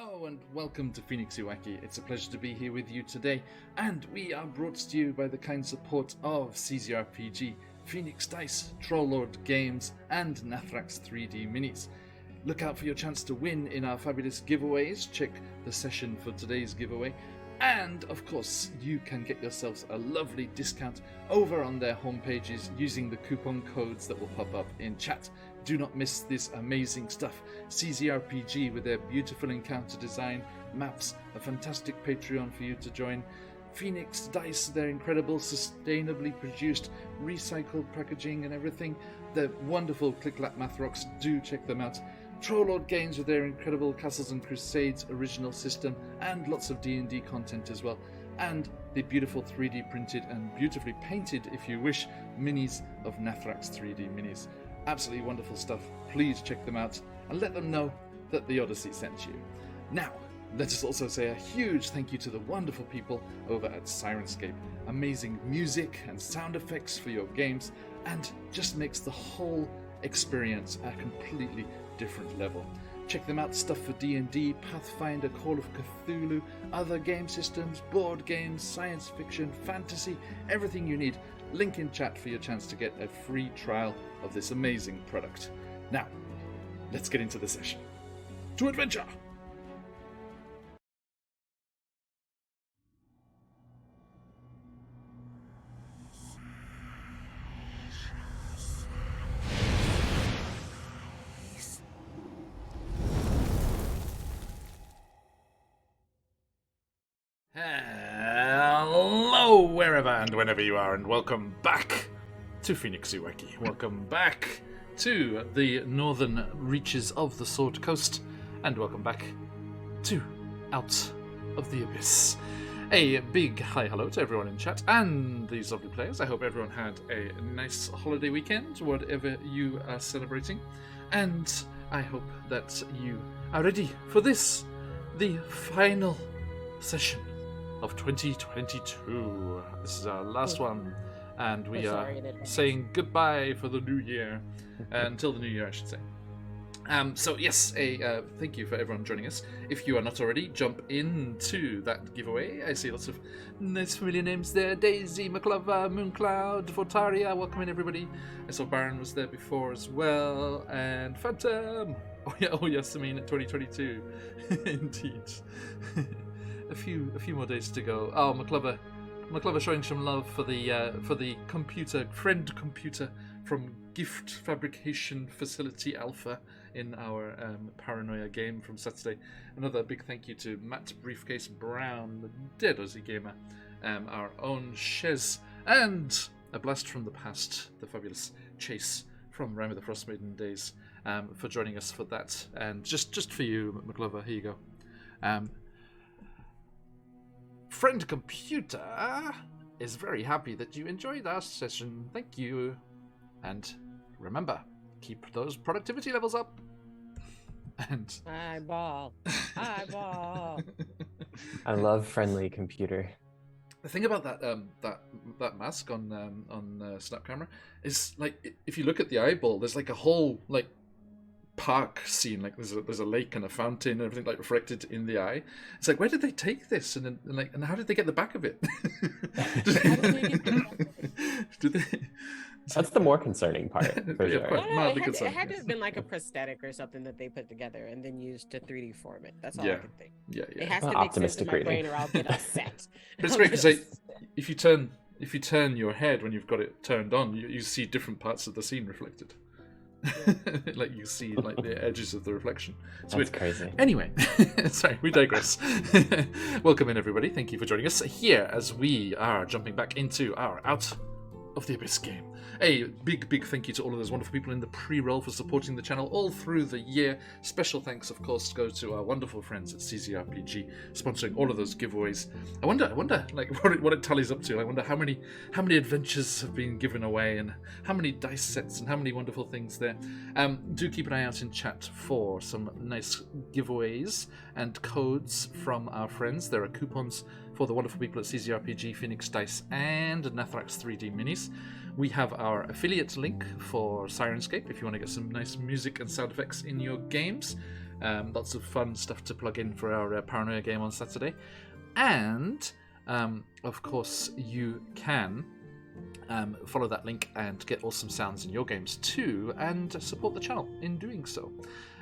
Hello and welcome to QuestJunkiesUK. It's a pleasure to be here with you today, and we are brought to you by the kind support of CZRPG, Phoenix Dice, Trollord Games, and Nathrax 3D Minis. Look out for your chance to win in our fabulous giveaways. Check the session for today's giveaway. And, of course, you can get yourselves a lovely discount over on their homepages using the coupon codes that will pop up in chat. Do not miss this amazing stuff. CZRPG with their beautiful encounter design, maps, a fantastic Patreon for you to join. Phoenix Dice, their incredible, sustainably produced, recycled packaging and everything. They're wonderful Click-Clap Math Rocks. Do check them out. Trollord Games with their incredible Castles and Crusades original system and lots of D&D content as well. And the beautiful 3D printed and beautifully painted, if you wish, minis of Nathrax 3D Minis. Absolutely wonderful stuff. Please check them out and let them know that the Odyssey sent you. Now, let us also say a huge thank you to the wonderful people over at Sirenscape. Amazing music and sound effects for your games, and just makes the whole experience a completely different level. Check them out, stuff for D&D, Pathfinder, Call of Cthulhu, other game systems, board games, science fiction, fantasy, everything you need. Link in chat for your chance to get a free trial of this amazing product. Now, let's get into the session. To adventure! Hello, wherever and whenever you are, and welcome back to QuestJunkiesUK. Welcome back to the northern reaches of the Sword Coast, and welcome back to Out of the Abyss. A big hi hello to everyone in chat and these lovely players. I hope everyone had a nice holiday weekend, whatever you are celebrating, and I hope that you are ready for this, the final session of 2022. This is our last one, and we are saying goodbye for the new year, until the new year, I should say. So yes, thank you for everyone joining us. If you are not already, jump into that giveaway. I see lots of nice familiar names there. Daisy, McLover, Mooncloud, Fortaria, welcome in everybody. I saw Baron was there before as well, and Phantom. Oh yes, I mean 2022, indeed. A few more days to go. Oh, McLover showing some love for the computer from Gift Fabrication Facility Alpha in our Paranoia game from Saturday. Another big thank you to Matt Briefcase Brown, the Dead Aussie Gamer, our own Shez, and a blast from the past, the fabulous Chase from Rime of the Frostmaiden days, for joining us for that. And just for you, McLover, here you go. Friend Computer is very happy that you enjoyed our session. Thank you. And remember, keep those productivity levels up. And eyeball. I love Friendly Computer. The thing about that mask on Snap Camera is, like, if you look at the eyeball, there's like a whole like park scene, like there's a lake and a fountain and everything like reflected in the eye. It's like, where did they take this, and how did they get the back of it? That's the more concerning part, for sure. It had to have been like a prosthetic or something that they put together and then used to 3D form it. That's all I can think. Yeah. It has to make sense in my brain, or I'll get upset. But it's great because, like, if you turn your head when you've got it turned on, you see different parts of the scene reflected. Like, you see like the edges of the reflection. It's That's crazy. Anyway, sorry, we digress. Welcome in, everybody. Thank you for joining us here as we are jumping back into our Out of the Abyss game. A big thank you to all of those wonderful people in the pre-roll for supporting the channel all through the year. Special thanks, of course, go to our wonderful friends at CZRPG, sponsoring all of those giveaways. I wonder, like, what it tallies up to. I wonder how many adventures have been given away, and how many dice sets, and how many wonderful things there. Do keep an eye out in chat for some nice giveaways and codes from our friends. There are coupons for the wonderful people at CZRPG, Phoenix Dice, and Nathrax 3D Minis. We have our affiliate link for Sirenscape if you want to get some nice music and sound effects in your games. Lots of fun stuff to plug in for our Paranoia game on Saturday. And, of course, you can follow that link and get awesome sounds in your games too, and support the channel in doing so.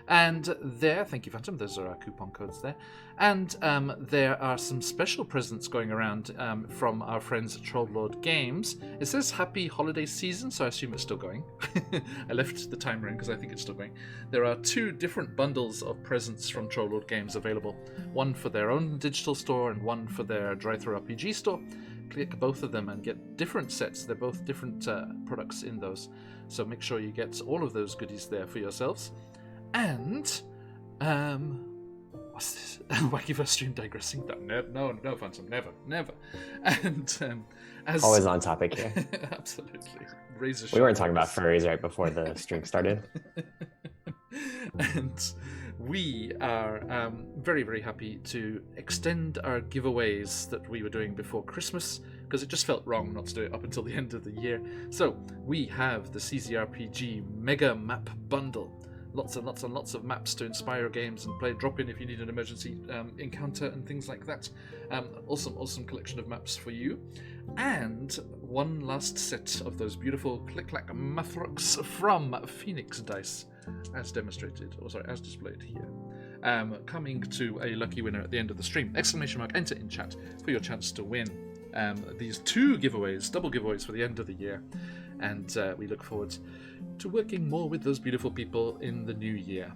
And there, thank you, Phantom, those are our coupon codes there. And there are some special presents going around from our friends at Troll Games. It says Happy Holiday Season, so I assume it's still going. I left the timer in because I think it's still going. There are 2 different bundles of presents from Troll Games available. One for their own digital store and one for their Drive-Thru RPG store. Click both of them and get different sets. They're both different products in those. So make sure you get all of those goodies there for yourselves. And, what's this? Wackyverse stream digressing? No, Phantom, never. And, as... Always on topic here. Absolutely. We weren't talking about furries right before the stream started. And we are very, very happy to extend our giveaways that we were doing before Christmas, because it just felt wrong not to do it up until the end of the year. So we have the CZRPG Mega Map Bundle. Lots and lots and lots of maps to inspire games and play drop in if you need an emergency encounter and things like that. Awesome collection of maps for you. And one last set of those beautiful click-clack Mathrocks from Phoenix Dice, as demonstrated, or sorry, as displayed here. Coming to a lucky winner at the end of the stream. ! Enter in chat for your chance to win these 2 giveaways, double giveaways for the end of the year. And we look forward to working more with those beautiful people in the new year.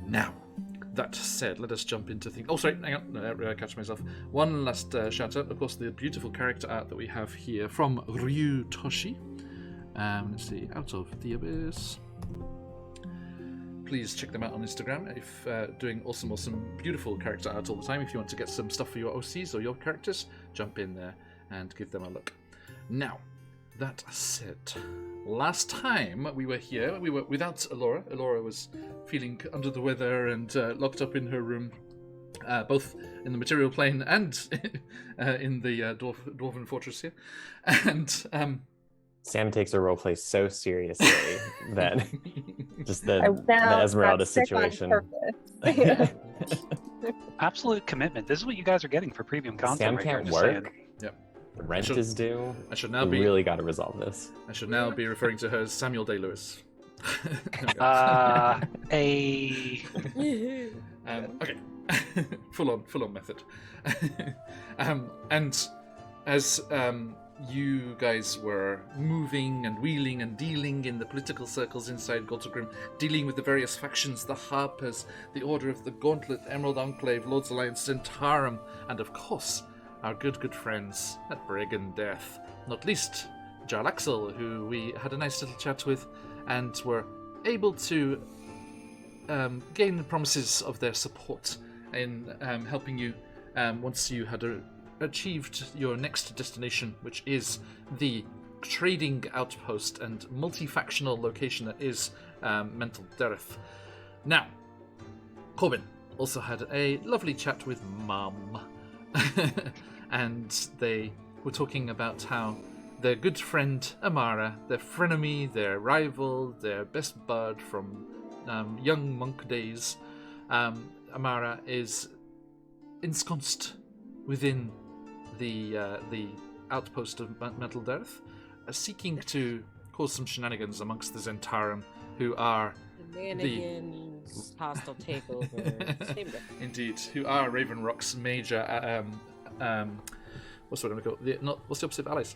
Now, that said, let us jump into things. Oh, sorry, hang on. No, I catch myself. One last shout out. Of course, the beautiful character art that we have here from Ryu Toshi. Let's see, Out of the Abyss. Please check them out on Instagram if doing awesome, beautiful character art all the time. If you want to get some stuff for your OCs or your characters, jump in there and give them a look. Now, that said, last time we were here, we were without Alora. Alora was feeling under the weather and locked up in her room, both in the material plane and in the Dwarven Fortress here. And Sam takes her roleplay so seriously that just the Esmeralda situation. Absolute commitment. This is what you guys are getting for premium content. Sam right can't here, work. Yep. The rent is due. I should now we really got to resolve this. I should now be referring to her as Samuel Day-Lewis. Okay. full on method. And as you guys were moving and wheeling and dealing in the political circles inside Goldgrim, dealing with the various factions, the Harpers, the Order of the Gauntlet, Emerald Enclave, Lord's Alliance, Zentarum, and of course, our good friends at Bregan Death, not least Jarlaxle, who we had a nice little chat with and were able to gain the promises of their support in helping you once you had achieved your next destination, which is the trading outpost and multi-factional location that is Mental Dereth. Now, Corbin also had a lovely chat with Mum, and they were talking about how their good friend Amara, their frenemy, their rival, their best bud from young monk days, Amara is ensconced within the outpost of Mental Death, seeking to cause some shenanigans amongst the Zentarum, who are hostile takeover. Indeed, who are Raven Rock's major what's the opposite of allies?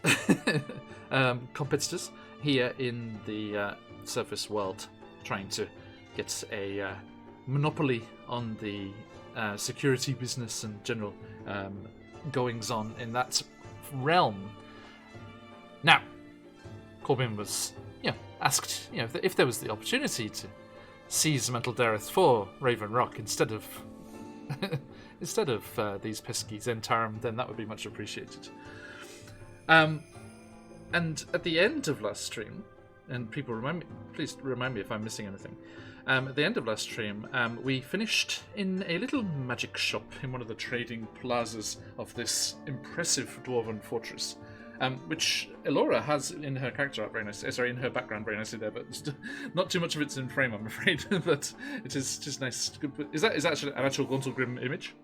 Competitors here in the surface world, trying to get a monopoly on the security business and general goings on in that realm. Now, Corbin was, asked, if there was the opportunity to seize Mental Dereth for Raven Rock instead of these pesky Zentarum, then that would be much appreciated. And at the end of last stream, and people please remind me if I'm missing anything. At the end of last stream, we finished in a little magic shop in one of the trading plazas of this impressive dwarven fortress. which Elora has in her character art very nice. Sorry, in her background very nicely there, but not too much of it's in frame, I'm afraid. But it is just nice. Is that actually an actual Gauntlgrim image?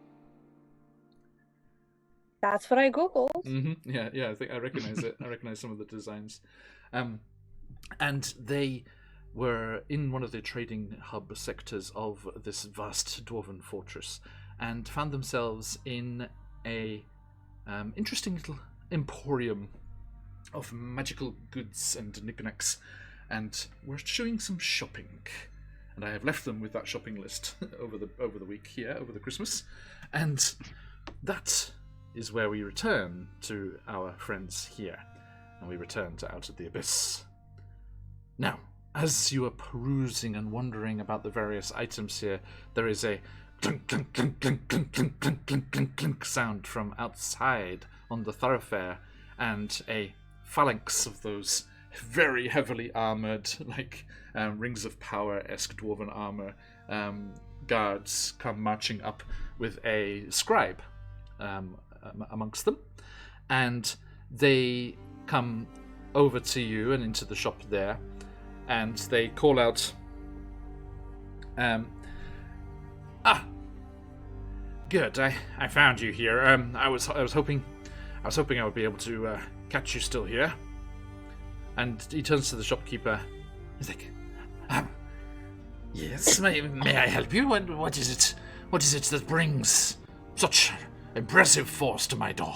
That's what I googled. Mm-hmm. Yeah. I think I recognize it. I recognize some of the designs, and they were in one of the trading hub sectors of this vast dwarven fortress, and found themselves in a interesting little emporium of magical goods and knickknacks, and we're doing some shopping. And I have left them with that shopping list over the week here, over the Christmas, and that is where we return to our friends here, and we return to Out of the Abyss. Now, as you are perusing and wondering about the various items here, there is a clunk, clunk, clunk, clunk, clunk, clunk, clunk, clunk, clunk, clunk sound from outside on the thoroughfare, and a phalanx of those very heavily armoured, like Rings of Power-esque dwarven armour guards come marching up with a scribe amongst them, and they come over to you and into the shop there, and they call out, good, I found you here. I was hoping I would be able to catch you still here. And he turns to the shopkeeper. He's like, yes, may I help you? And what is it that brings such impressive force to my door?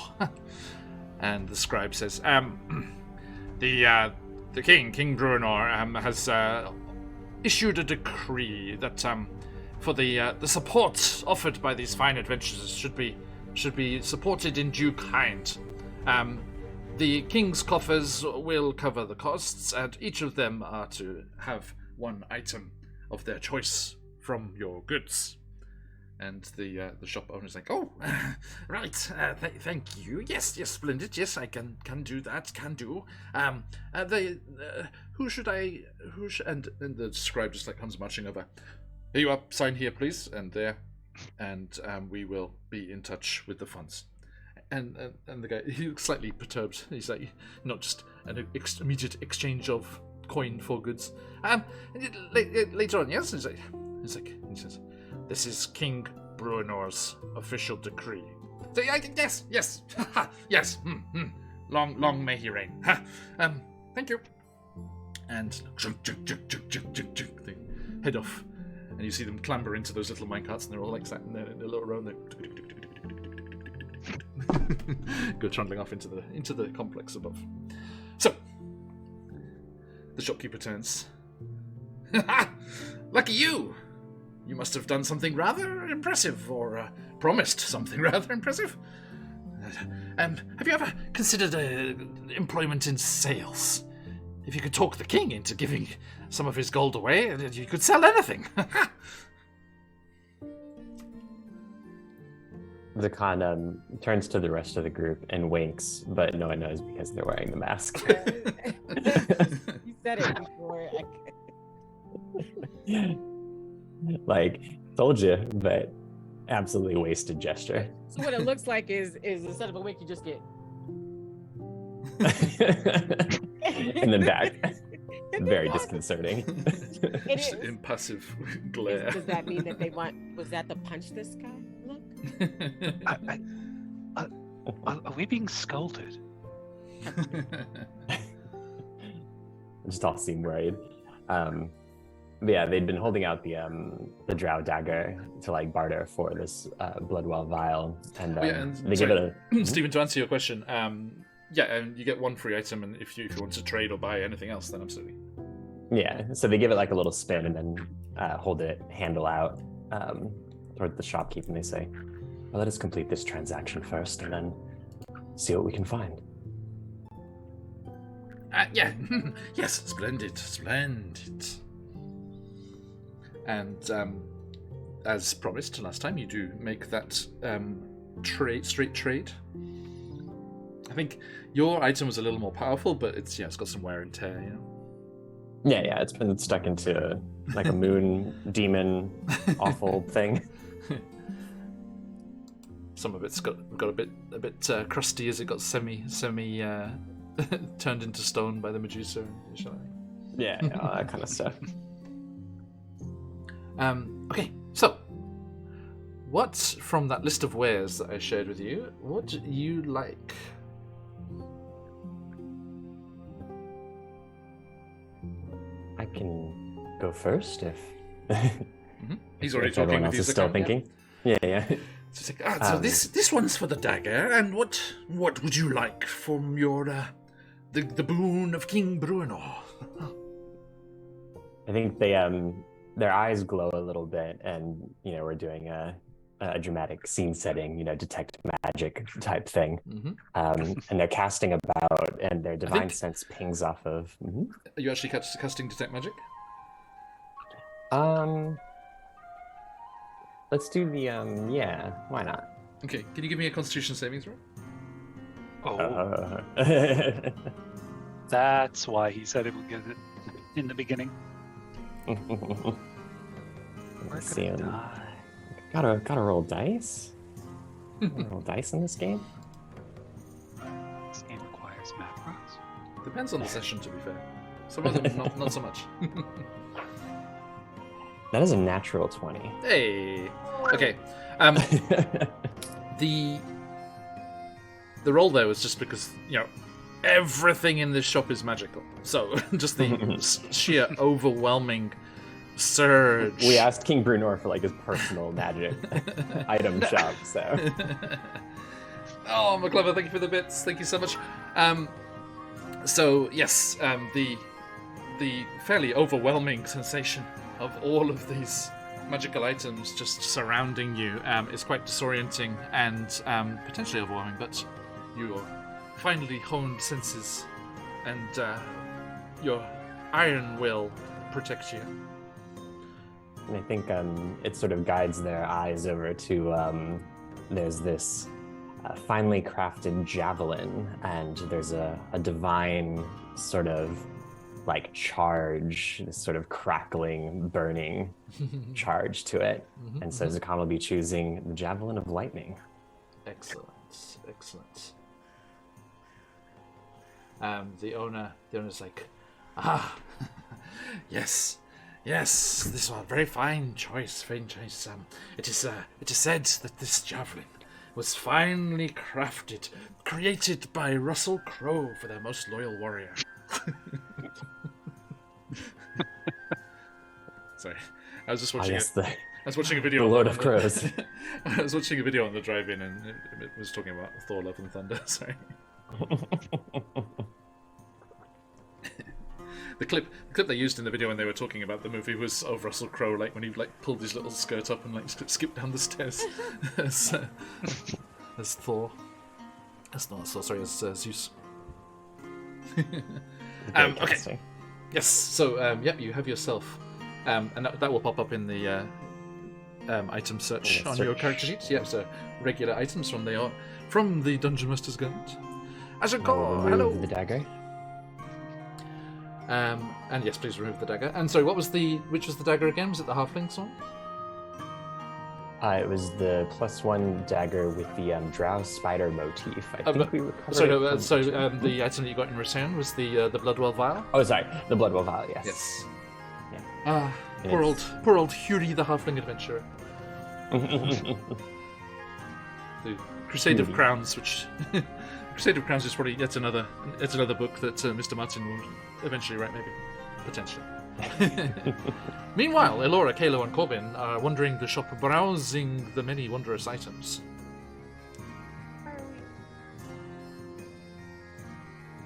And the scribe says, the King Bruenor, has issued a decree that for the support offered by these fine adventurers should be supported in due kind. The king's coffers will cover the costs, and each of them are to have one item of their choice from your goods. And the shop owner's like, oh, right, thank you. Yes, splendid. Yes, I can do that. Can do. And the scribe just like comes marching over. Here you are. Sign here, please, and there, and we will be in touch with the funds. And the guy, he looks slightly perturbed. He's like, not just an immediate exchange of coin for goods. Later on, yes. He's like, he says, this is King Bruenor's official decree. So, yes, yes. Long may he reign. Thank you. And they head off, and you see them clamber into those little minecarts, and they're all like sat in a little row. Go trundling off into the complex above. So the shopkeeper turns. Lucky you! You must have done something rather impressive, or promised something rather impressive. Have you ever considered employment in sales? If you could talk the king into giving some of his gold away, you could sell anything. The Khan turns to the rest of the group and winks, but no one knows because they're wearing the mask. You said it before. Like, told you, but absolutely wasted gesture. So what it looks like is instead of a wink, you just get. And then back. Very disconcerting. It is. Impassive glare. Does that mean that they want? Was that the punch this guy? Look. Are we being scolded? Just all seem worried. But yeah, they'd been holding out the drow dagger to like barter for this Bloodwell vial, and they give it a. Stephen, to answer your question, you get one free item, and if you want to trade or buy anything else, then absolutely. Yeah, so they give it like a little spin and then hold it handle out toward the shopkeep, and they say, well, let us complete this transaction first and then see what we can find. Yes, splendid. And as promised last time, you do make that straight trade. I think your item was a little more powerful, but it's got some wear and tear, you know. Yeah, it's been stuck into like a moon demon awful thing. some of it's got a bit crusty as it got semi turned into stone by the Medusa. Yeah, all that kind of stuff. Okay, so what from that list of wares that I shared with you would you like? I can go first if. He's already if talking everyone with else you. is still thinking. Yeah. So, so this one's for the dagger, and what would you like from your the boon of King Bruenor? I think they their eyes glow a little bit, and we're doing a dramatic scene setting, detect magic type thing. And they're casting about, and their divine sense pings off of. Are you actually casting detect magic? Let's do the yeah, why not? Okay, can you give me a Constitution saving throw? Oh, that's why he said it would get it in the beginning. Let's see. Gotta roll dice. Roll dice in this game. This game requires math rocks. Depends on the session, to be fair. Some of them not so much. That is a natural 20. Hey. Okay. The roll there was just because everything in this shop is magical. So just the sheer overwhelming surge. We asked King Bruenor for his personal magic item shop. So. Oh, McClever, thank you for the bits. Thank you so much. So yes, the fairly overwhelming sensation of all of these magical items just surrounding you is quite disorienting and potentially overwhelming, but your finely honed senses and your iron will protect you. And I think it sort of guides their eyes over to there's this finely crafted javelin, and there's a divine sort of charge, this sort of crackling, burning charge to it. And so Zakan will be choosing the Javelin of Lightning. Excellent. The owner's like, yes, this is a very fine choice. It is said that this javelin was finely crafted, created by Russell Crowe for their most loyal warrior. Sorry, I was just watching I was watching a video. The Lord of Crows. I was watching a video on the drive-in, and it was talking about Thor: Love and Thunder. Sorry. The clip they used in the video when they were talking about the movie was of Russell Crowe, when he pulled his little skirt up and skipped down the stairs as Thor. As Zeus. Okay. Yes. So you have yourself, and that will pop up in the item search on your character sheet. Yeah, so regular items from the Dungeon Master's Guide. As a go, hello. The dagger. And yes, please remove the dagger. And sorry, which was the dagger again? Was it the halfling's one? It was the +1 dagger with the drow spider motif. I think we recovered. The item that you got in return was the Bloodwell vial. Oh, sorry, the Bloodwell vial. Yes. Yes. Yeah. Poor old Huri, the halfling adventurer. The Crusade of Crowns, which Crusade of Crowns is probably yet another book that Mr. Martin will eventually write, maybe, potentially. Meanwhile, Elora, Kalo, and Corbin are wandering the shop, browsing the many wondrous items.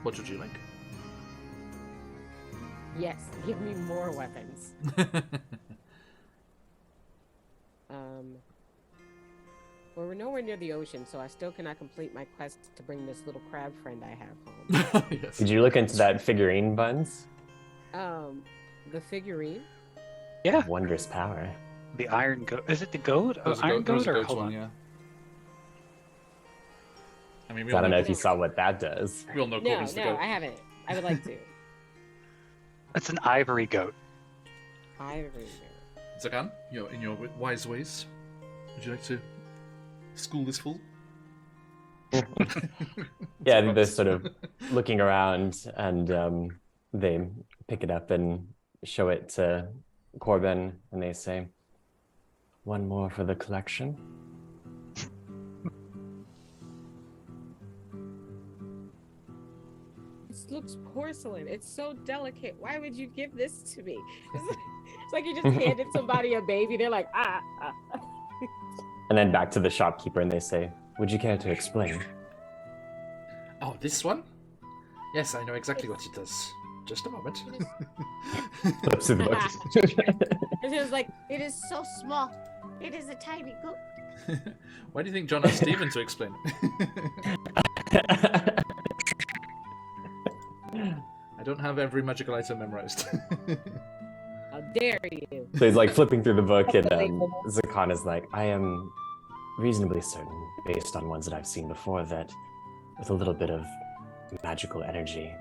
What would you like? Yes, give me more weapons. Well, we're nowhere near the ocean, so I still cannot complete my quest to bring this little crab friend I have home. Yes. Did you look into that figurine, Buns? The figurine? Yeah. Wondrous power. The iron goat. Is it the goat? Iron goat or hold on? Yeah. I mean, I don't know if you saw what that does. We all know Corbin's the goat. I haven't. I would like to. It's an ivory goat. Ivory goat. Zakan, in your wise ways, would you like to School is full. Yeah, they're sort of looking around, and they pick it up and show it to Corbin, and they say, "One more for the collection." This looks porcelain. It's so delicate. Why would you give this to me? It's like you just handed somebody a baby. They're like, ah. And then back to the shopkeeper, and they say, "Would you care to explain?" Oh, this one? Yes, I know exactly what it does. Just a moment. Flips through the book. And it was like, it is so small. It is a tiny goat. Why do you think John asked Stephen to explain it? I don't have every magical item memorized. How dare you? So he's like flipping through the book, and Zakan is like, "I am reasonably certain, based on ones that I've seen before, that with a little bit of magical energy,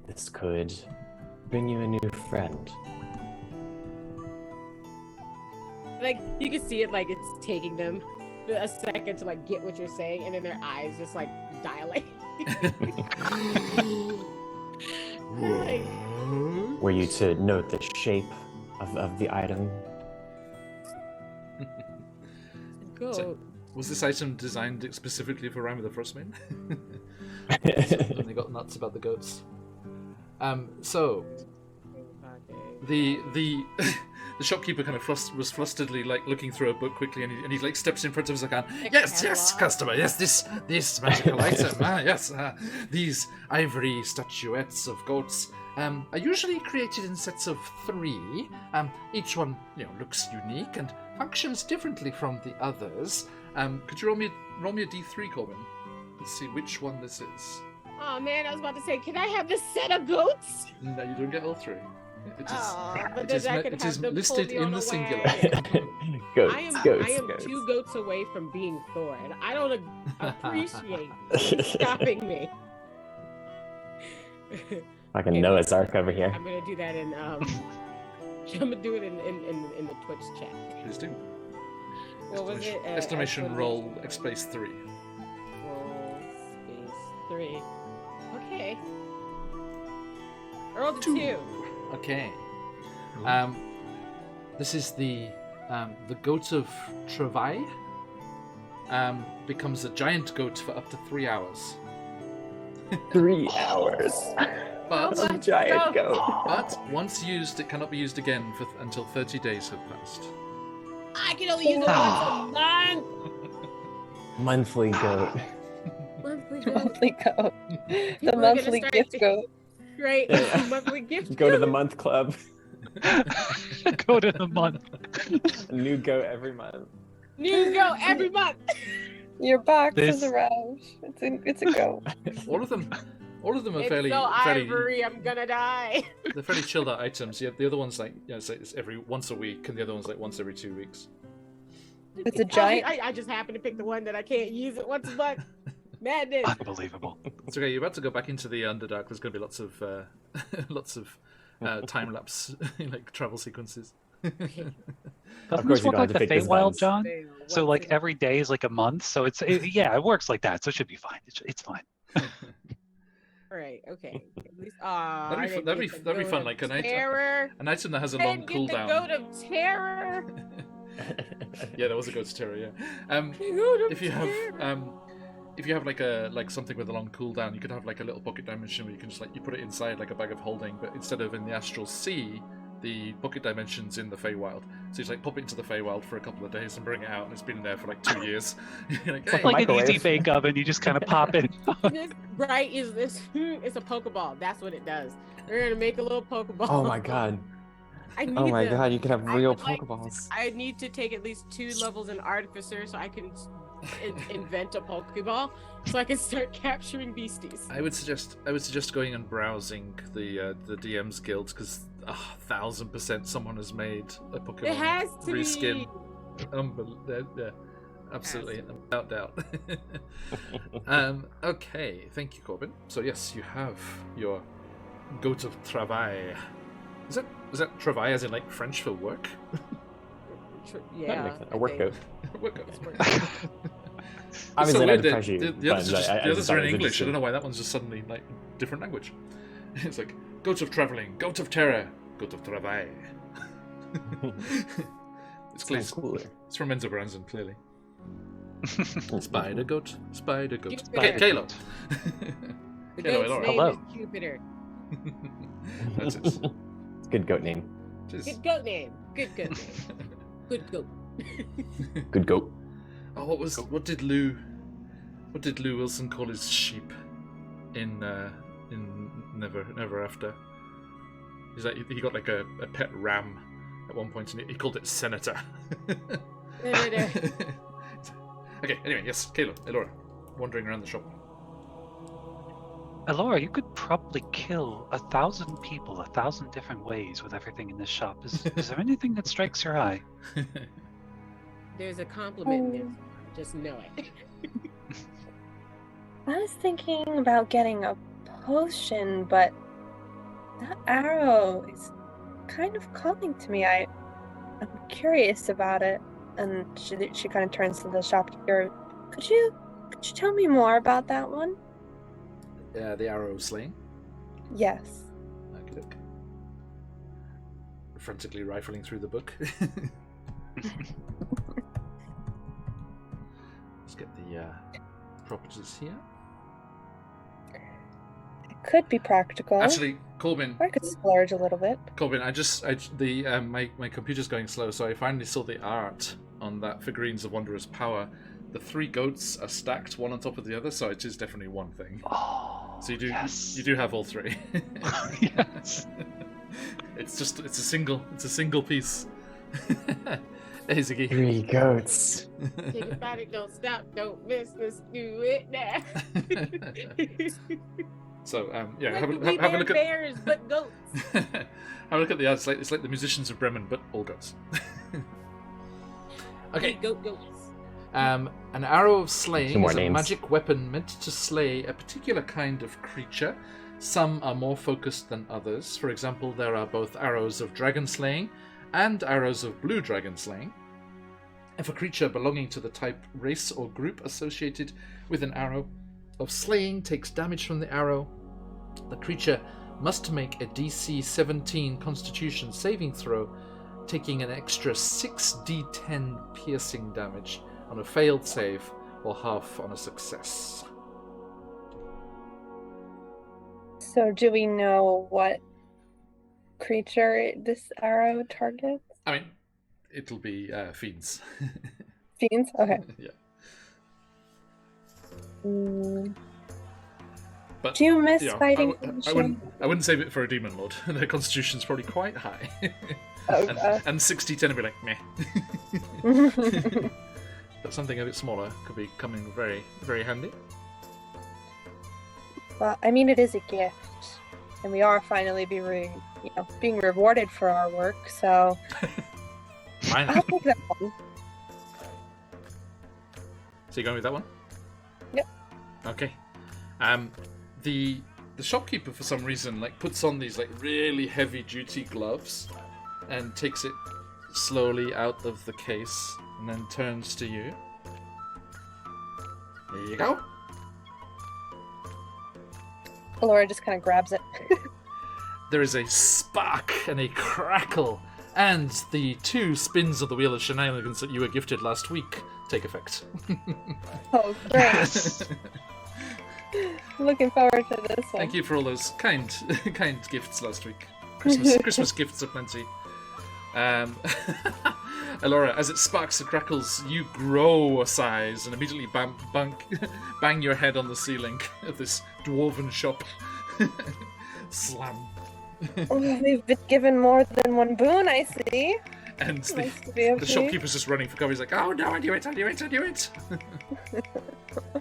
this could bring you a new friend." Like, you can see it, like, it's taking them a second to, like, get what you're saying, and then their eyes just, like, dilate. Like, Were you to note the shape of the item? goat. So, was this item designed specifically for Rhyme of the Frostmaiden? And they got nuts about the goats. So the shopkeeper kind of was flusteredly like looking through a book quickly, and he like steps in front of Zakan. Yes, customer. Yes, this magical item. Yes, these ivory statuettes of goats are usually created in sets of 3. Each one, looks unique and functions differently from the others. Could you roll me a D3, Corbin? Let's see which one this is. Oh man, I was about to say, can I have this set of goats? No, you don't get all 3. It is them listed pull me in on the a singular. wagon. Goats, I am goats. 2 goats away from being Thor, and I don't appreciate you stopping me. Like a Noah's Ark over here. I'm gonna do that in I'm gonna do it in the Twitch chat. Please do. What was it? Exclamation roll space 3. Roll space 3. Okay. Roll to 2. Okay. This is the goat of Travai. Becomes a giant goat for up to 3 hours. 3 hours. But A giant goat. But once used, it cannot be used again until 30 days have passed. I can only use it once a month. Monthly goat. Monthly goat. The People are monthly gonna gift start goat. Right, it's a monthly gift. Go to the month club. Go to the month. A new goat every month. New goat every month. Your box This- is a rouge. It's a goat. All of them are It's fairly so ivory, I'm gonna die. they're fairly chilled out items. Yeah, the other one's like it's every once a week, and the other one's like once every 2 weeks. It's a giant. I just happen to pick the one that I can't use it once a month. Madness. Unbelievable. It's okay. You're about to go back into the Underdark. There's going to be lots of time lapse like travel sequences. Doesn't course this you work don't like have to the pick this Feywild, buttons. John? So like every day is like a month. So it works like that. So it should be fine. It's fine. Right. Okay. At least, That'd be fun. Like an item that has a long cooldown. Goat of terror. Yeah, there was a Goat's Terror. Yeah. If you have like something with a long cooldown, you could have like a little bucket dimension where you can just you put it inside like a bag of holding, but instead of in the Astral Sea, the bucket dimension's in the Feywild. So you just pop it into the Feywild for a couple of days and bring it out, and it's been there for like 2 years. You're like, hey. Like an easy bake oven, you just kind of pop it. It's a Pokeball. That's what it does. We're gonna make a little Pokeball. Oh my god. I need Oh my them. god, you can have I real would like- Pokeballs. I need to take at least 2 levels in Artificer so I can invent a Pokeball, so I can start capturing beasties. I would suggest going and browsing the DM's guilds, because 1000% someone has made a Pokemon It has to reskin. be. Yeah, absolutely, without doubt. Okay, thank you, Corbin. So yes, you have your Goat of Travail. Is that Travail as in like French for work? Yeah. A work goat. Work goat. Obviously, weird not to pressure you. the others, but the others are in English. I interesting. don't know why that one's just suddenly like different language. It's like goat of traveling, goat of terror, goat of travail. It's clear. Cooler. It's from Enzo Branson, clearly. Spider goat, spider goat. Jupiter. Kalo. The Hello, goat's Elora. name Hello. is Jupiter. That's it. It's a good goat name. Just- Good goat name. Good goat name. Good goat. Good goat. Oh, what did Lou Wilson call his sheep in Never After? He's like he got like a pet ram at one point, and he called it Senator. Okay. Anyway, yes, Kalo, Elora, wandering around the shop. Elora, you could probably kill 1,000 people 1,000 different ways with everything in this shop. Is there anything that strikes your eye? There's a compliment in there. Just know it. I was thinking about getting a potion, but that arrow is kind of calling to me. I'm curious about it. And she kind of turns to the shopkeeper. Could you tell me more about that one? The arrow slaying. Yes. Okay, look. Frantically rifling through the book. Let's get the properties here. It could be practical. Actually, Corbin, I could splurge a little bit. my computer's going slow, so I finally saw the art on that figurines of Wanderer's Power. The 3 goats are stacked one on top of the other, so it is definitely one thing. Oh, So you yes. do have all 3. Yes. It's a single piece. Hey, Ziggy. 3 goats. Think about it, don't stop, don't miss, let's do it now. So yeah, Have a look at bears, but goats. have a look at the art. It's like the Musicians of Bremen, but all goats. Okay. Goats. An arrow of Two slaying more is a names. magic weapon meant to slay a particular kind of creature. Some are more focused than others. For example, there are both arrows of dragon slaying and arrows of blue dragon slaying. If a creature belonging to the type, race, or group associated with an arrow of slaying takes damage from the arrow, the creature must make a DC 17 Constitution saving throw, taking an extra 6d10 piercing damage on a failed save or half on a success. So do we know what creature this arrow targets? I mean, it'll be fiends. Fiends? Okay. Yeah. But, Do you miss yeah, fighting? I wouldn't save it for a demon lord. Their constitution's probably quite high. Oh, and 60-10 would be like, meh. But something a bit smaller could be coming very, very handy. Well, I mean, it is a gift, and we are finally being rewarded for our work. So Fine. I'll take that one. So you're going with that one? Yep. Okay. The shopkeeper for some reason puts on these really heavy duty gloves and takes it slowly out of the case and then turns to you. There you go. Laura just kind of grabs it. There is a spark and a crackle, and the 2 spins of the Wheel of Shenanigans that you were gifted last week take effect. Oh, great! Yes. Looking forward to this one. Thank you for all those kind gifts last week. Christmas gifts aplenty. Elora, as it sparks and crackles, you grow a size and immediately bang your head on the ceiling of this dwarven shop. Slam. Oh, we've been given more than one boon, I see. And Nice to be the shopkeeper's just running for cover. He's like, oh no, I knew it.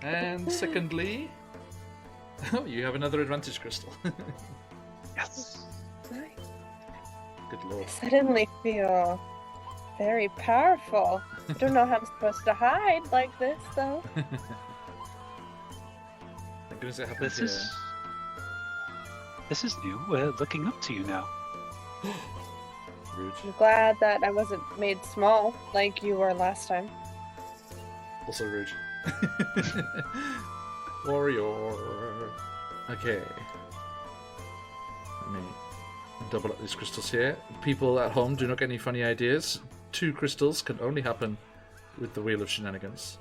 And secondly, oh, you have another advantage crystal. Yes. Nice. Good lord. I suddenly feel very powerful. I don't know how I'm supposed to hide like this, though. Thank goodness it happens This is new. We're looking up to you now. Rude. I'm glad that I wasn't made small like you were last time. Also rude. Warrior. Okay. Let me double up these crystals here. People at home, do not get any funny ideas. 2 crystals can only happen with the Wheel of Shenanigans.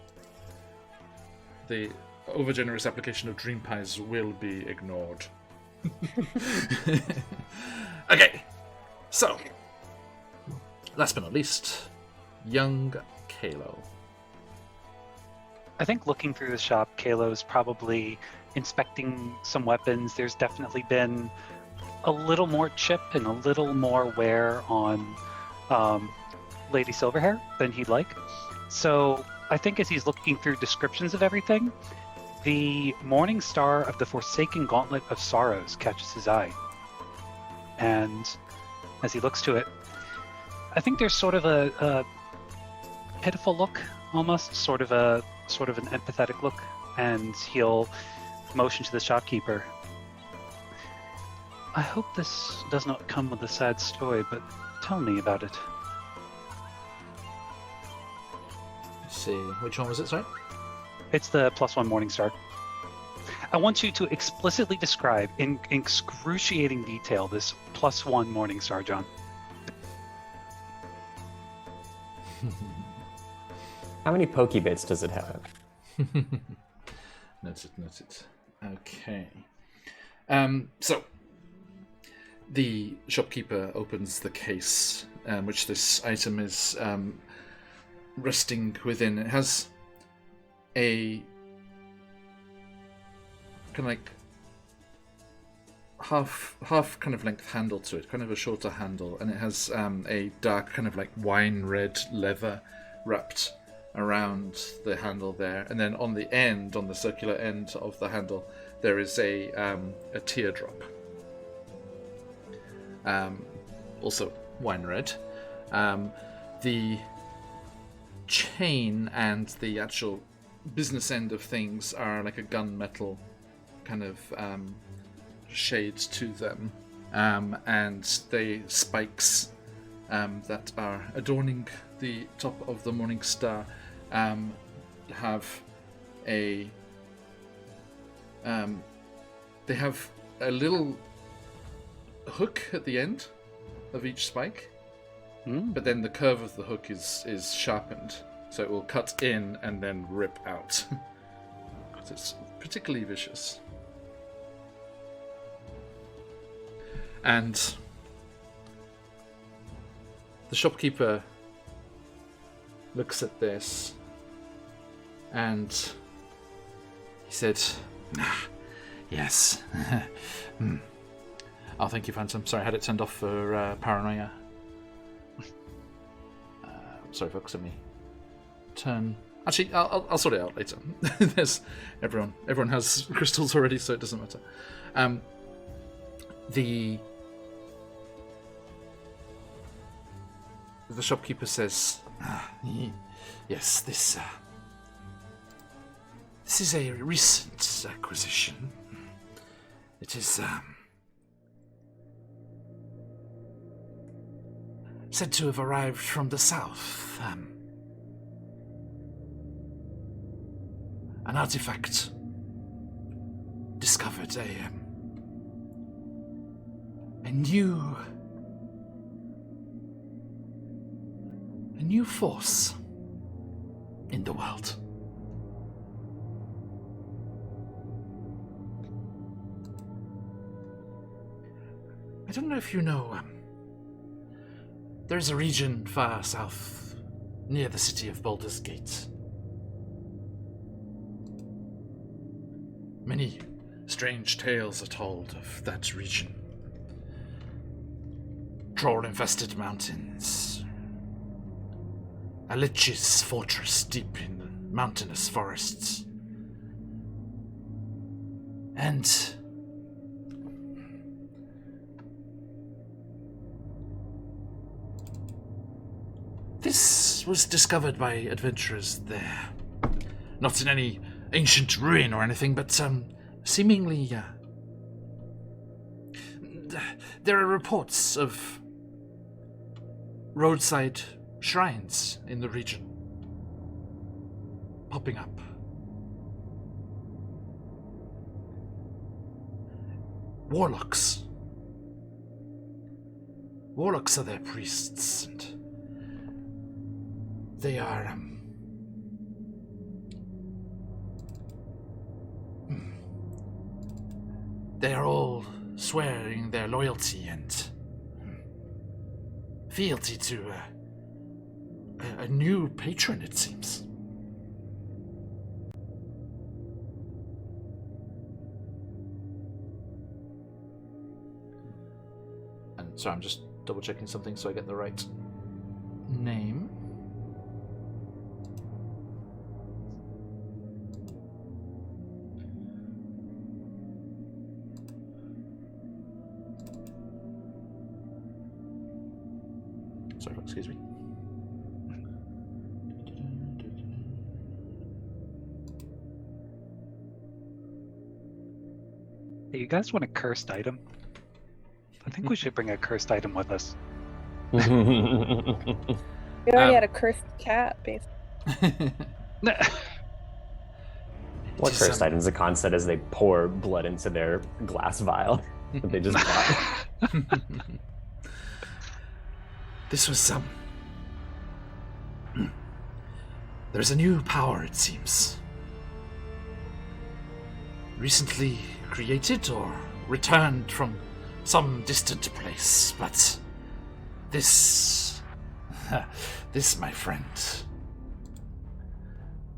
The overgenerous application of dream pies will be ignored. Okay, so last but not least, young Kalo. I think looking through the shop, Kalo's probably inspecting some weapons. There's definitely been a little more chip and a little more wear on Lady Silverhair than he'd like. So I think as he's looking through descriptions of everything, the Morning Star of the Forsaken Gauntlet of Sorrows catches his eye. And as he looks to it, I think there's sort of a pitiful look, almost, sort of an empathetic look, and he'll motion to the shopkeeper. I hope this does not come with a sad story, but tell me about it. Let's see, which one was it, sorry? It's the +1 Morningstar. I want you to explicitly describe in excruciating detail this +1 Morningstar, John. How many Pokebits does it have? Noted. Okay. So, the shopkeeper opens the case, which this item is resting within. It has a kind of like half kind of length handle to it, kind of a shorter handle, and it has a dark kind of like wine red leather wrapped around the handle there, and then on the end, on the circular end of the handle, there is a teardrop, also wine red. The chain and the actual business end of things are like a gunmetal kind of shades to them, and the spikes that are adorning the top of the Morning Star have a they have a little hook at the end of each spike, but then the curve of the hook is sharpened, so it will cut in and then rip out. Because it's particularly vicious. And the shopkeeper looks at this and he said, yes. Oh, thank you, Phantom. Sorry, I had it turned off for paranoia. Sorry, folks, let me turn... Actually, I'll sort it out later. There's everyone has crystals already, so it doesn't matter. The shopkeeper says, yes, this is a recent acquisition. It is said to have arrived from the south. An artifact discovered a new force in the world. I don't know if you know, there is a region far south, near the city of Baldur's Gate. Many strange tales are told of that region. Troll-infested mountains, a lich's fortress deep in the mountainous forests, and this was discovered by adventurers there. Not in any ancient ruin or anything, but seemingly there are reports of roadside shrines in the region popping up warlocks. Warlocks are their priests, and they are, they are all swearing their loyalty and fealty to a new patron, it seems. And so I'm just double checking something so I get the right name. Sorry, excuse me. Hey, you guys want a cursed item? I think we should bring a cursed item with us. We already had a cursed cat, basically. What cursed items Akan said as they pour blood into their glass vial that they just bought. This was there's a new power, it seems. Recently created or returned from some distant place, but this, my friend,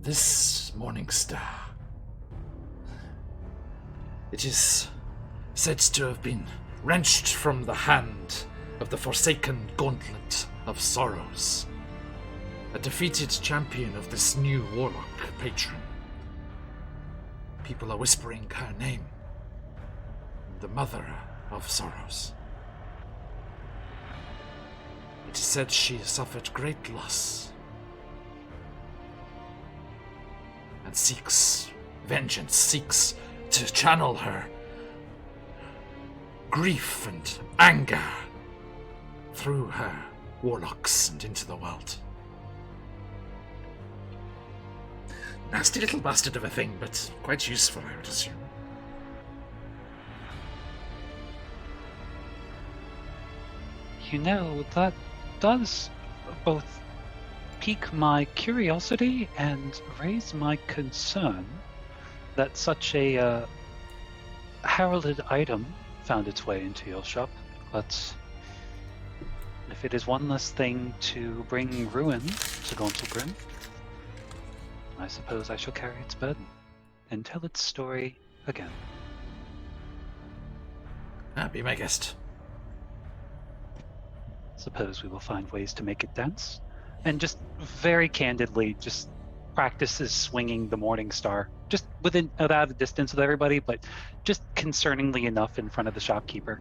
this morning star, it is said to have been wrenched from the hand of the forsaken gauntlet of sorrows, a defeated champion of this new warlock patron. People are whispering her name, the mother of sorrows. It is said she suffered great loss and seeks vengeance, seeks to channel her grief and anger through her warlocks and into the world. Nasty little bastard of a thing, but quite useful, I would assume. You know, that does both pique my curiosity and raise my concern that such a heralded item found its way into your shop. But if it is one less thing to bring ruin to Gauntlebrim, I suppose I shall carry its burden and tell its story again. Be my guest. Suppose we will find ways to make it dance. And just very candidly, just practices swinging the Morning Star. Just without a distance with everybody, but just concerningly enough in front of the shopkeeper.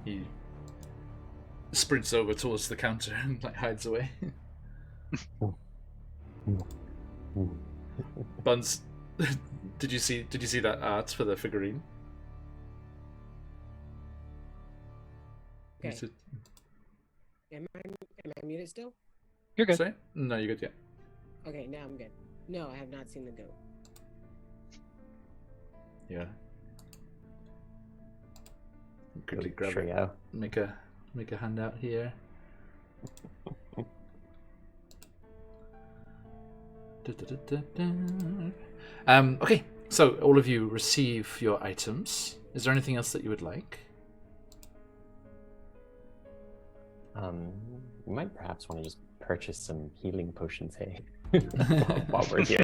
He sprints over towards the counter and hides away. Buns, did you see that art for the figurine? Okay. Am I muted still? You're good. Sorry? No, you're good, yeah. Okay, now I'm good. No, I have not seen the goat. Yeah. Quickly grab Trio. it. Make a handout here. Okay, so all of you receive your items. Is there anything else that you would like? We might perhaps want to just purchase some healing potions, hey, while we're here.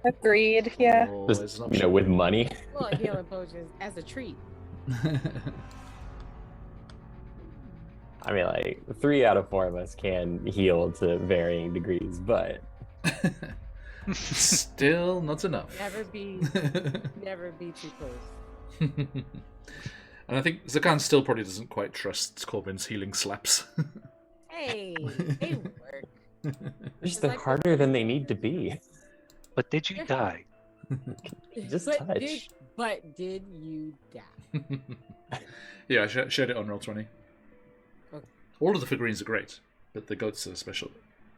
Agreed, yeah. Just, with money. Well, healing potions as a treat. I mean, like, 3 out of 4 of us can heal to varying degrees, but still not enough. Never be too close. And I think Zakan still probably doesn't quite trust Corbin's healing slaps. Hey, they work. Just they're harder than they need to be. But did you die? Just touch. But did you die? Yeah, I shared it on Roll20. Okay. All of the figurines are great, but the goats are special.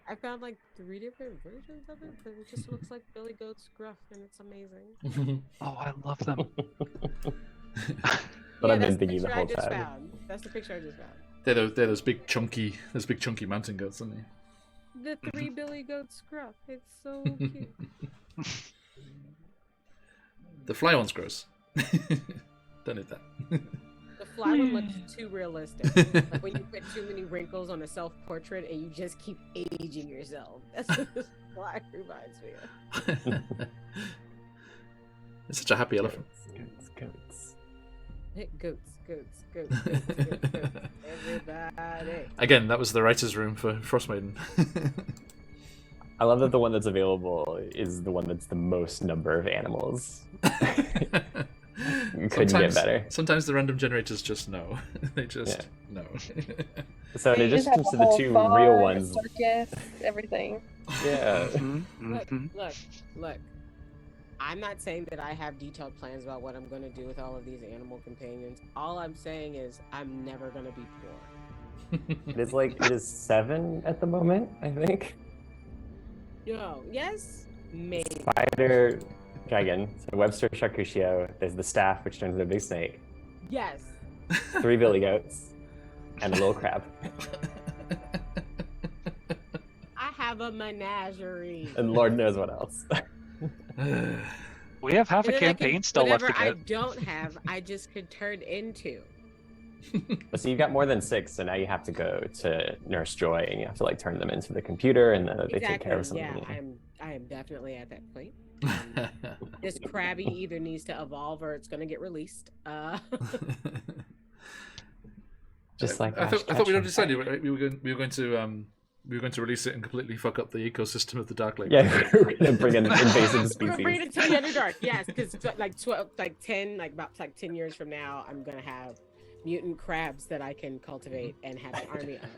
I found like 3 different versions of it, but it just looks like Billy Goat's gruff, and it's amazing. Oh, I love them. But I've been that's the thinking the picture I whole just time. found. That's the picture I just found. They're those big chunky mountain goats, aren't they? The 3 billy goat scruff. It's so cute. The fly one's gross. Don't need that. The fly one looks too realistic. Like when you put too many wrinkles on a self-portrait and you just keep aging yourself. That's what this fly reminds me of. It's such a happy elephant. Goats. Goats. Everybody. Again, that was the writer's room for Frostmaiden. I love that the one that's available is the one that's the most number of animals. You couldn't get better. Sometimes the random generators just know. They just know. So in You just addition have to a the whole two bar, real ones, circus, everything. yeah. Look. I'm not saying that I have detailed plans about what I'm going to do with all of these animal companions. All I'm saying is I'm never going to be poor. It is 7 at the moment, I think. Yo, yes? Maybe. Spider dragon, so Webster Shakushio, there's the staff, which turns into a big snake, Yes. 3 billy goats, and a little crab. I have a menagerie. And Lord knows what else. We have half a And then I campaign can- still left to whatever I get. don't have, I just could turn into. So you've got more than 6, so now you have to go to Nurse Joy, and you have to like turn them into the computer, and then they take care of something. Yeah, I am definitely at that point. This Krabby either needs to evolve or it's going to get released. Just like I thought we'd already decided we were going to release it and completely fuck up the ecosystem of the Dark Lake. Yeah, we're gonna bring in invasive We're species. bringing it to the Underdark, yes, because about 10 years from now, I'm gonna have mutant crabs that I can cultivate and have an army of.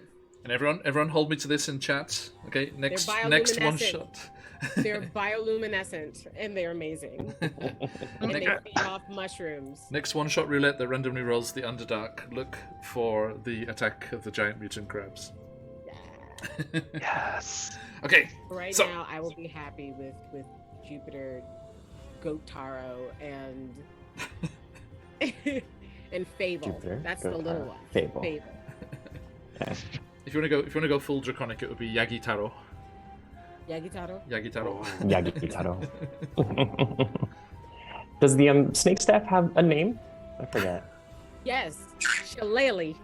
And everyone, hold me to this in chat. Okay, next one shot. They're bioluminescent and they're amazing. And they feed off mushrooms. Next one shot roulette that randomly rolls the Underdark. Look for the attack of the giant mutant crabs. Yes. Okay. Right so, now, I will be happy with Jupiter, Gotaro, and and Fable. Jupiter, That's the little one. Fable. if you want to go full draconic, it would be Yagitaro. Yagitaro. Yagitaro. Does the snake staff have a name? I forget. Yes, Shillelagh.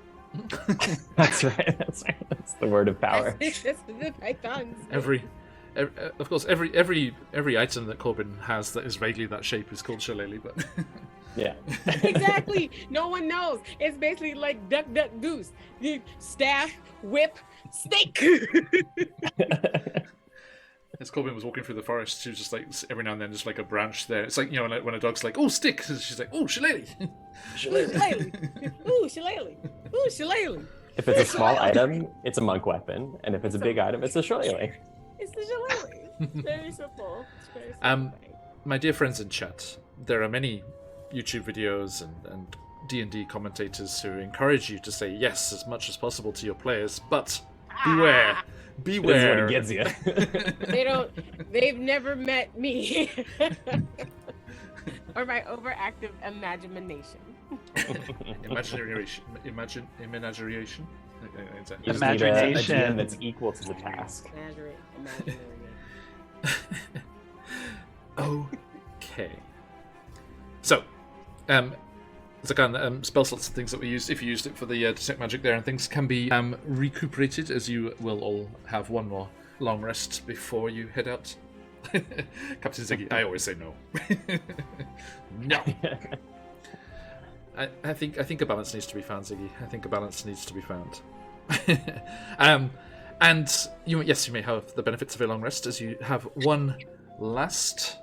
That's right. That's the word of power. That's the pythons. Of course, every item that Corbin has that is vaguely that shape is called Shillelagh, but Yeah. Exactly. No one knows. It's basically like duck, duck, goose. Staff, whip, snake. as Corbin was walking through the forest, she was just like every now and then, just like a branch there. It's like, you know, like when a dog's like, "Oh, stick," she's like, "Oh, shillelagh." Shillelagh. Ooh, shillelagh. Ooh, shillelagh. If it's a small item, it's a monk weapon, and if it's a big item, it's a shillelagh. It's the shillelagh. It's very simple. It's very simple. My dear friends in chat, there are many YouTube videos and D&D commentators who encourage you to say yes as much as possible to your players, but beware. Beware. This is what it gets you. They've never met me. Or my overactive imagination. Imagination. You just need a GM that's equal to the task. Okay. So, Zakan, spell slots and things that we used, if you used it for the detect magic there, and things can be recuperated, as you will all have one more long rest before you head out. Captain Ziggy, I always say no. No. I think a balance needs to be found, Ziggy. I think a balance needs to be found. And you may have the benefits of a long rest, as you have one last.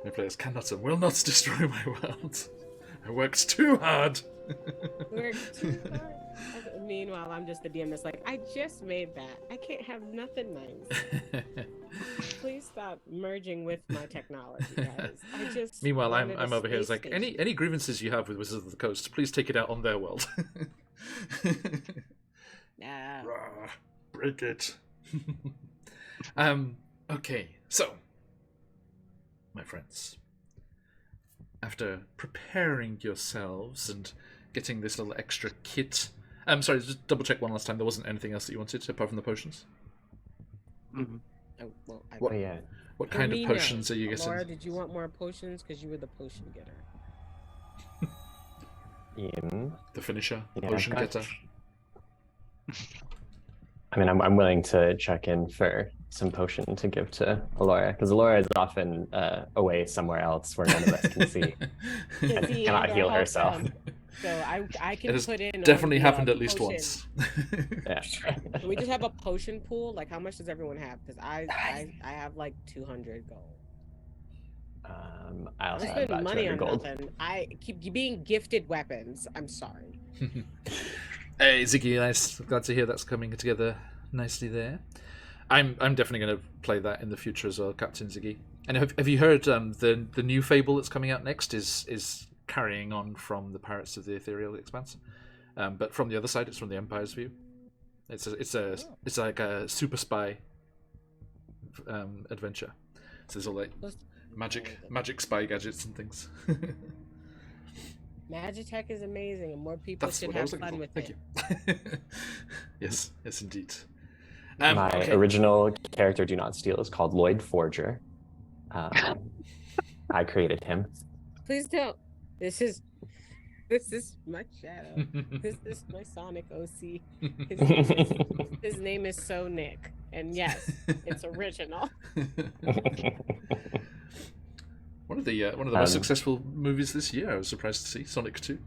My players cannot and will not destroy my world. I worked too hard. Meanwhile, I'm just the DM that's like, I just made that. I can't have nothing nice. Please stop merging with my technology, guys. Meanwhile, I'm over here. It's like, any grievances you have with Wizards of the Coast, please take it out on their world. Nah. Break it. Okay, so, my friends, after preparing yourselves and getting this little extra kit. Sorry, just double check one last time. There wasn't anything else that you wanted apart from the potions? Mm-hmm. What kind of potions are you getting? Laura, did you want more potions? Because you were the potion getter. The finisher, the potion getter. I mean, I'm willing to check in for some potion to give to Alora, because Alora is often away somewhere else where none of us can see and cannot heal herself. So I can put in. Definitely happened at least once. Yeah. Can we just have a potion pool? Like, how much does everyone have? Because I have like 200 gold. I also I'm have about spending money 200 on gold. nothing. I keep being gifted weapons. I'm sorry. Hey, Ziggy, nice. Glad to hear that's coming together nicely there. I'm definitely going to play that in the future as well, Captain Ziggy. And have you heard the new fable that's coming out next is carrying on from the Pirates of the Ethereal Expanse, but from the other side, it's from the Empire's view. It's like a super spy adventure. So there's all like magic spy gadgets and things. Magitech is amazing, and more people should have fun with it. Thank you. Yes, indeed. My original character, Do Not Steal, is called Lloyd Forger. I created him. Please don't. This is my shadow. This is my Sonic OC. His name is So Nick, and yes, it's original. One of the most successful movies this year. I was surprised to see Sonic 2.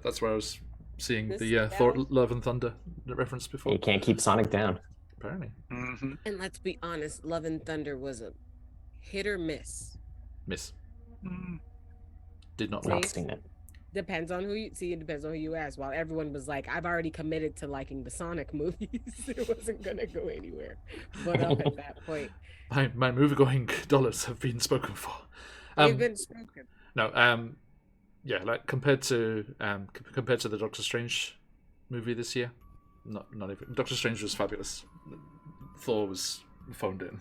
That's where I was seeing the Thor: Love and Thunder reference before. You can't keep Sonic down. Apparently. Mm-hmm. And let's be honest, Love and Thunder was a hit or miss. Miss. Mm. Did not seen it. Depends on who you see. It depends on who you ask. While everyone was like, "I've already committed to liking the Sonic movies," it wasn't gonna go anywhere. But up at that point, my movie-going dollars have been spoken for. They've been spoken. No, yeah, like compared to the Doctor Strange movie this year, not even. Doctor Strange was fabulous. Thor was phoned in.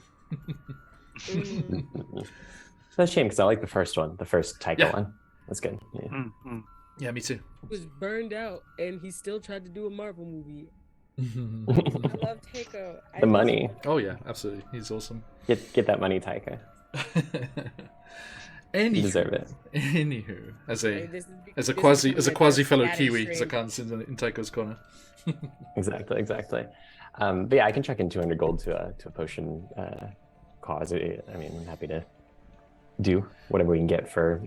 It's a shame because I like the first one, the first Taika one. That's good. Yeah. Mm-hmm. Yeah, me too. He was burned out, and he still tried to do a Marvel movie. I love Taika. The money. Oh yeah, absolutely. He's awesome. Get that money, Taika. You deserve it. Anywho, as a quasi fellow Kiwi, as a counts in Taika's corner. Exactly. But yeah, I can chuck in 200 gold to a potion cause. I mean, I'm happy to do whatever we can get for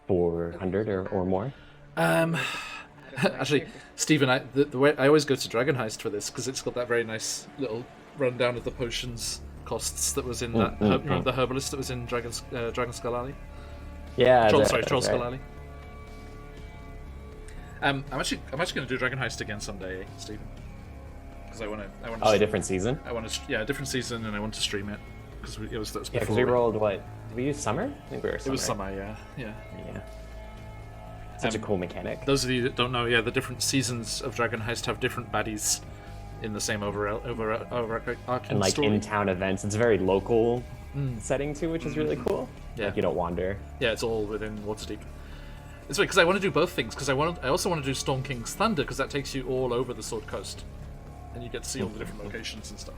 400 or more. Actually, Stephen, the way I always go to Dragon Heist for this because it's got that very nice little rundown of the potions costs that was in that. Remember the herbalist that was in Dragon Skull Alley? Yeah. Troll Skull Alley. I'm actually going to do Dragon Heist again someday, Stephen. Because I want to. Oh, a different season. A different season, and I want to stream it because that was before. Yeah, because we rolled what? Did we use summer? I think we were summer. It was summer, yeah. Such a cool mechanic. Those of you that don't know, the different seasons of Dragon Heist have different baddies in the same overarching and like story. in-town events. It's a very local setting too, which is really cool. Yeah, like you don't wander. Yeah, it's all within Waterdeep. It's weird because I want to do both things because I also want to do Storm King's Thunder because that takes you all over the Sword Coast, and you get to see all the different locations and stuff.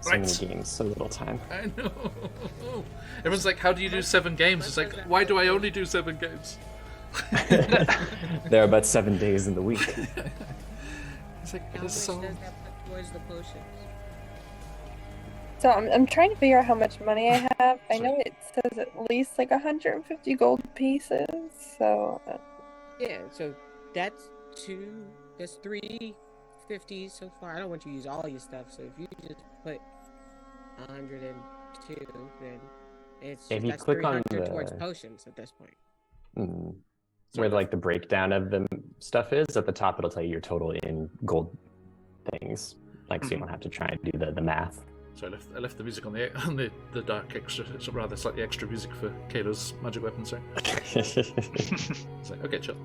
So many games, so little time. I know. Everyone's like, "How do you do 7 games?" It's like, why do I only do 7 games? There are about 7 days in the week. It's like, How much does that put towards the potions? So I'm trying to figure out how much money I have. I know it says at least like 150 gold pieces. So yeah, so that's 350 so far. I don't want you to use all your stuff. So if you just put 102, then that's click on 300 towards potions at this point. Where like the breakdown of the stuff is at the top, it'll tell you your total in gold things. Like so you don't have to try and do the math. So I left the music on the dark extra, rather slightly extra music for Kalo's magic weapon. Sorry. It's like, okay, chill.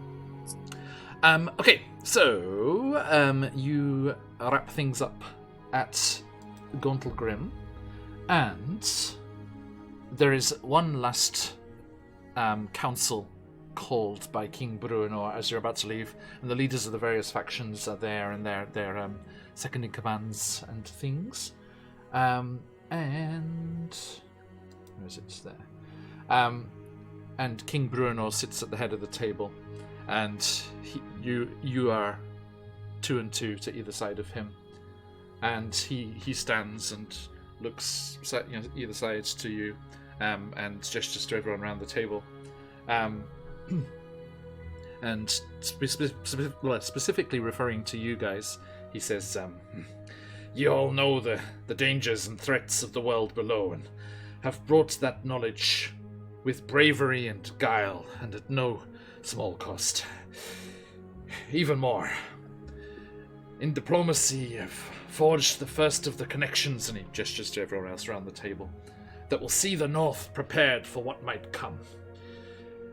Okay, so you wrap things up at Gauntlgrim, and there is one last council called by King Bruno as you're about to leave, and the leaders of the various factions are there, and they're seconding commands and things. And where is it? There. And King Bruno sits at the head of the table, and you are 2 and 2 to either side of him, and he stands and looks either side to you, and gestures to everyone around the table, and specifically referring to you guys, he says, "You all know the dangers and threats of the world below, and have brought that knowledge with bravery and guile, and at no small cost. Even more, in diplomacy, you've forged the first of the connections," and he gestures to everyone else around the table, "that will see the North prepared for what might come.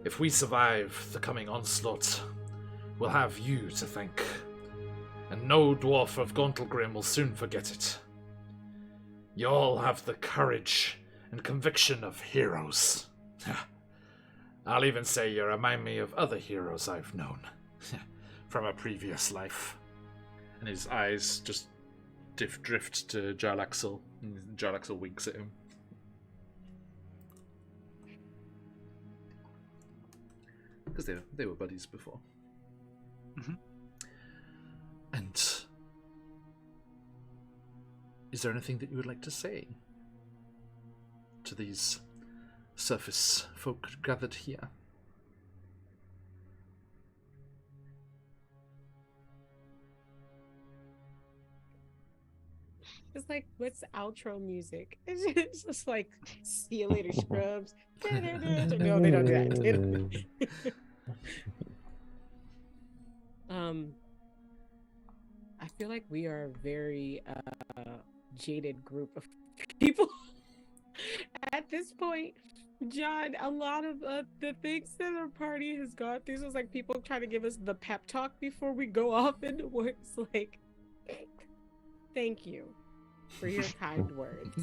If we survive the coming onslaught, we'll have you to thank, and no dwarf of Gauntlgrim will soon forget it. You all have the courage and conviction of heroes. I'll even say you remind me of other heroes I've known from a previous life." And his eyes just drift to Jarlaxle, and Jarlaxle winks at him. Because they were buddies before. Mm-hmm. And is there anything that you would like to say to these surface folk gathered here? It's like, what's the outro music? It's just like, see you later, scrubs. No, they don't do that. They don't. I feel like we are a very jaded group of people at this point. John, a lot of the things that our party has gone through was like people trying to give us the pep talk before we go off into works. Like, thank you for your kind words.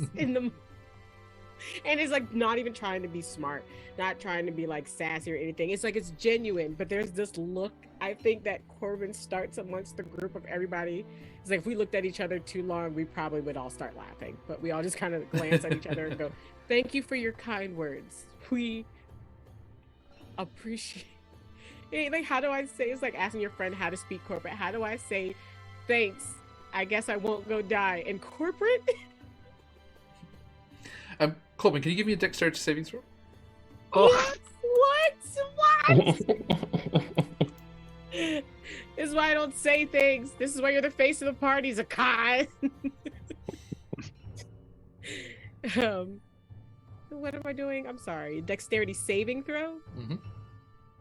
And it's like not even trying to be smart, not trying to be like sassy or anything. It's like it's genuine, but there's this look I think that Corbin starts amongst the group of everybody. It's like if we looked at each other too long, we probably would all start laughing, but we all just kind of glance at each other and go, "Thank you for your kind words. We appreciate." Like, how do I say? It's like asking your friend how to speak corporate. How do I say thanks? I guess I won't go die in corporate. Corbin, can you give me a dexterity saving throw? Oh. What? This is why I don't say things. This is why you're the face of the party, Zakai. What am I doing? I'm sorry. Dexterity saving throw? Mm-hmm.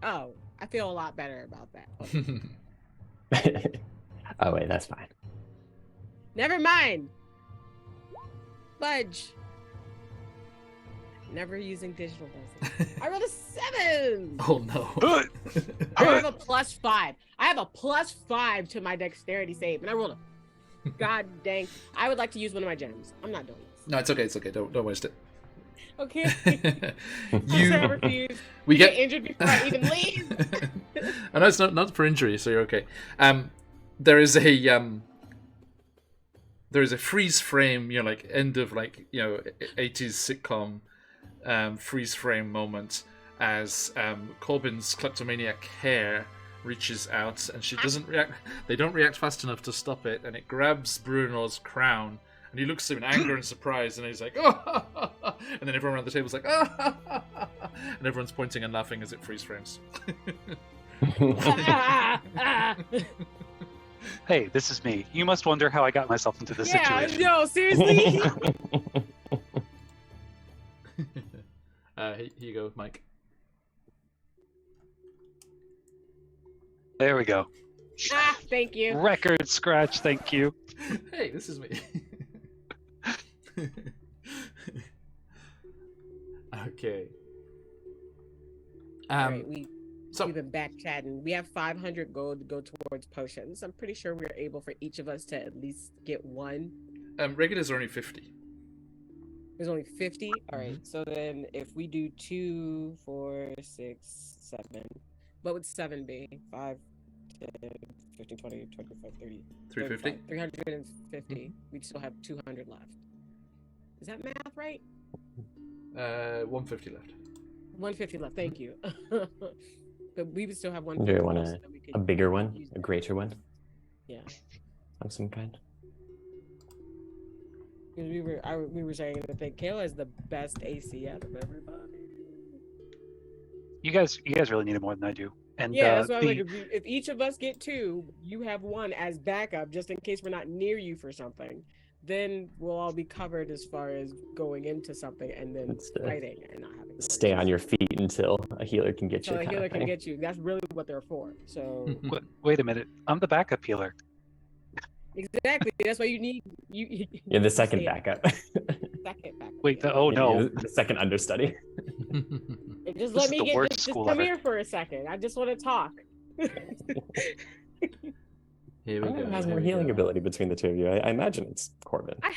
Oh, I feel a lot better about that. Oh, wait, that's fine. Never mind. Fudge. Never using digital does it. I rolled a 7. Oh no. I have a +5. I have a +5 to my dexterity save, and I rolled a. God dang! I would like to use one of my gems. I'm not doing this. No, it's okay. It's okay. Don't waste it. Okay. I refuse. We get injured before I even leave. I know it's not for injury, so you're okay. There is a freeze frame, like end of 80s sitcom freeze frame moment as Corbin's kleptomaniac hair reaches out, and she doesn't react. They don't react fast enough to stop it, and it grabs Bruno's crown, and he looks at him in anger and surprise, and he's like, "Oh!" And then everyone around the table's like, "Oh!" And everyone's pointing and laughing as it freeze frames. Hey, this is me. You must wonder how I got myself into this situation. No, seriously. Here you go, Mike. There we go. Thank you. Record scratch, thank you. Hey, this is me. Okay. All right, we've been back chatting. We have 500 gold to go towards potions. I'm pretty sure we're able for each of us to at least get one. Regulars are only 50. There's only 50. All right. So then, if we do 2, 4, 6, 7, what would 7 be? 5, 10, 15, 20, 25, 30. 350. 350. We'd still have 200 left. Is that math right? 150 left. 150 left. Thank you. But we would still have 150. Do you want a bigger one, a greater one? Yeah. Of some kind. Because we were saying that Kayla is the best AC out of everybody. You guys really need it more than I do. And yeah, that's why I'm like, if each of us get 2, you have 1 as backup, just in case we're not near you for something. Then we'll all be covered as far as going into something and then fighting and not having. Stay on your feet until a healer can get you. A healer can get you. That's really what they're for. So. Wait a minute. I'm the backup healer. Exactly. That's why you need you. You're the second backup. Second backup. Wait. No. The second understudy. Just let me just come here for a second. I just want to talk. Here we go. Who has more healing ability between the two of you? I imagine it's Corbin. I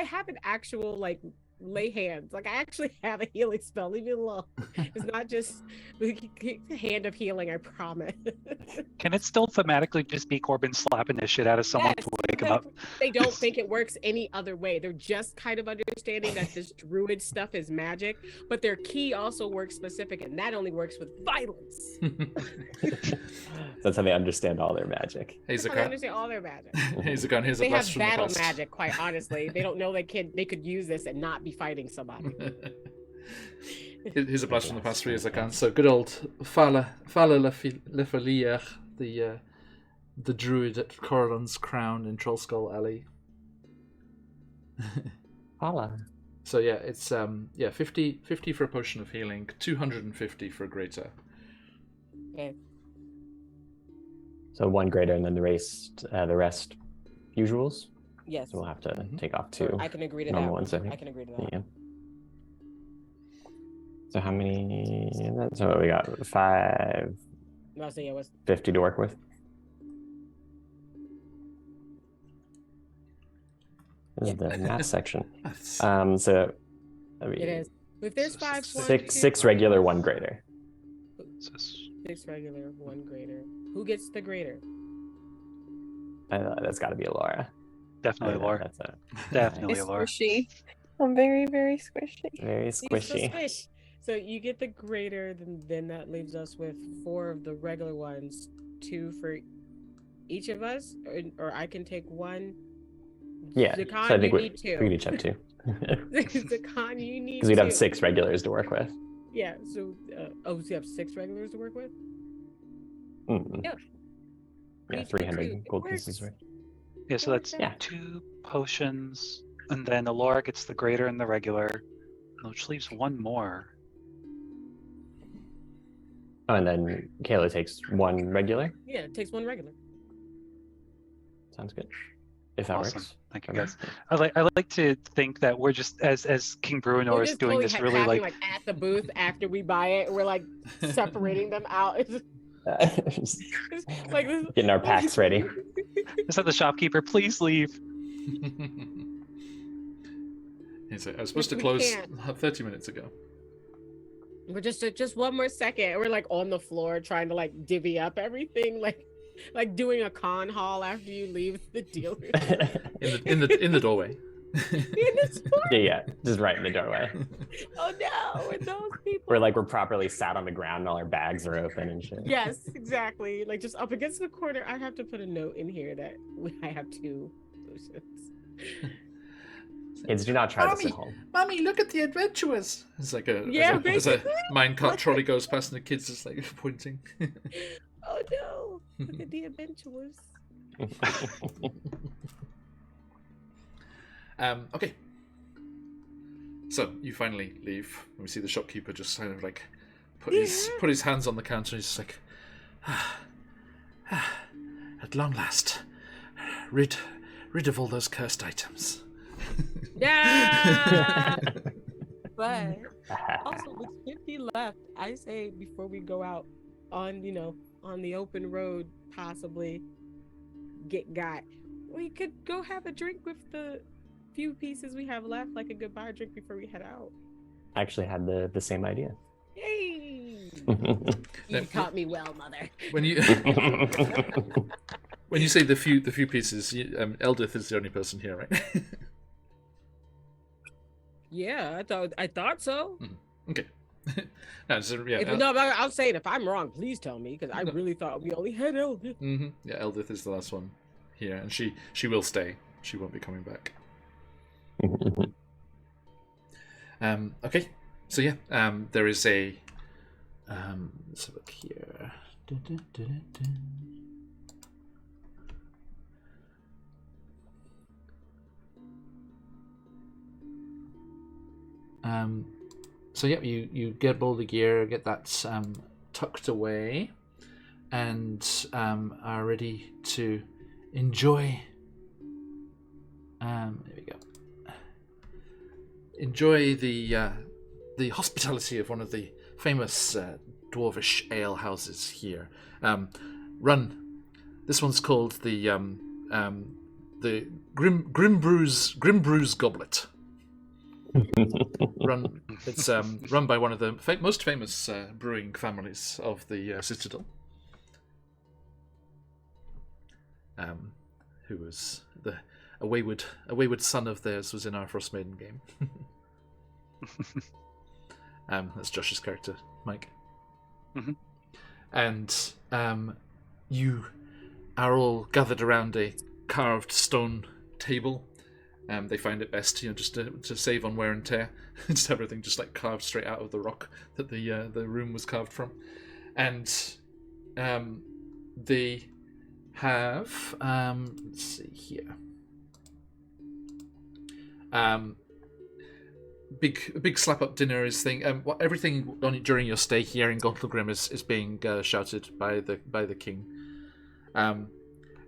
have an actual like lay hands. Like I actually have a healing spell. Leave me alone. It's not just hand of healing. I promise. Can it still thematically just be Corbin slapping the shit out of someone to wake him up? They don't think it works any other way. They're just kind of understanding that this druid stuff is magic, but their key also works specific, and that only works with violence. That's how they understand all their magic. That's how they understand all their magic. Here's a gun. Here's a blast from the past. They have battle magic, quite honestly. They don't know they could use this and not be fighting somebody. Here's a blast from the past 3 as I can. So good old Fala Lefalier, the druid at Coralon's Crown in Trollskull Alley. Fala. So yeah, it's 50 for a potion of healing, 250 for a greater. Okay. So 1 greater and then the rest usuals? Yes. So we'll have to take off 2. I can agree to normal that. ones, I think. I can agree to that. Yeah. So how many? So we got 5. No, so yeah, what's 50 to work with. This is the math section. So it is. If there's 5, 6 regular, 1 greater. 6 regular, 1 greater. Who gets the greater? That's got to be Laura. Definitely Laura. Definitely Laura. Squishy. I'm very, very squishy. Very squishy. So you get the greater, then that leaves us with 4 of the regular ones, 2 for each of us, or I can take 1. Yeah, Zakhan, so I think you need 2. we can each have 2. Zakhan, you need 2. Because we'd have 6 regulars to work with. Yeah, so so you have 6 regulars to work with? Mm-hmm. Yeah, 300 gold pieces, right? Yeah, so that's 2 potions, and then Alora gets the greater and the regular, which leaves 1 more. Oh, and then Kayla takes 1 regular? Yeah, it takes 1 regular. Sounds good. If that works. Thank you, guys. I like to think that we're just, as King Bruinor is doing this really like at the booth after we buy it, we're like separating them out. Like getting our packs ready. I said the shopkeeper, please leave. I was supposed to close 30 minutes ago. We're just 1 more second. We're like on the floor trying to like divvy up everything, like doing a con haul after you leave the dealer. in the doorway. Yeah, just right in the doorway. Oh no, we're those people. We're properly sat on the ground and all our bags are open and shit. Yes, exactly. Like just up against the corner. I have to put a note in here that I have 2 potions. Kids, do not try this at home. Mommy, look at the adventurers. It's like as a minecart trolley goes past and the kids just like pointing. Oh no, look at the adventurers. Okay. So you finally leave. And we see the shopkeeper just kind of like put his hands on the counter and he's just like, at long last, rid of all those cursed items. Yeah. But also with 50 left, I say before we go out on the open road, possibly get got, we could go have a drink with the few pieces we have left, like a goodbye drink before we head out? I actually had the same idea. Yay! You caught me well, mother. When you when you say the few pieces, Eldith is the only person here, right? Yeah, I thought so. Okay. No, so, yeah, I'm saying if I'm wrong, please tell me, because I really thought we only had Eldith. Yeah, Eldith is the last one here, and she will stay. She won't be coming back. Okay, so yeah, there is a. Let's have a look here. So yeah, you get all the gear, get that tucked away, and are ready to enjoy. There we go. Enjoy the hospitality of one of the famous dwarvish ale houses here. This one's called the Grimbrews Goblet. It's run by one of the most famous brewing families of the Citadel, who was a wayward son of theirs was in our Frostmaiden game. That's Josh's character, Mike. And you are all gathered around a carved stone table. They find it best, just to save on wear and tear, just everything just like carved straight out of the rock that the room was carved from, and they have let's see here, big slap up dinner is thing. Everything during your stay here in Gauntlgrim is being shouted by the king.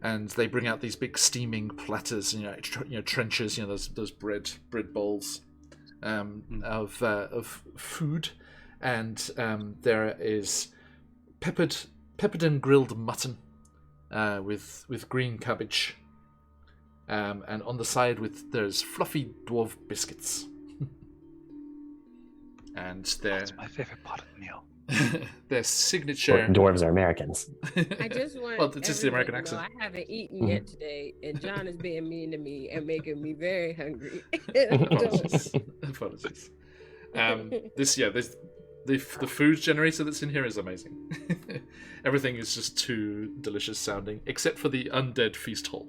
And they bring out these big steaming platters, trenchers, those bread bowls of food, and there is peppered and grilled mutton with green cabbage, and on the side there's fluffy dwarf biscuits, and that's my favorite part of the meal. Their signature. Dwarves are Americans. I just want. Well, it's just the American to know accent. I haven't eaten yet today, and John is being mean to me and making me very hungry. Apologies. The food generator that's in here is amazing. Everything is just too delicious sounding, except for the undead feast hall.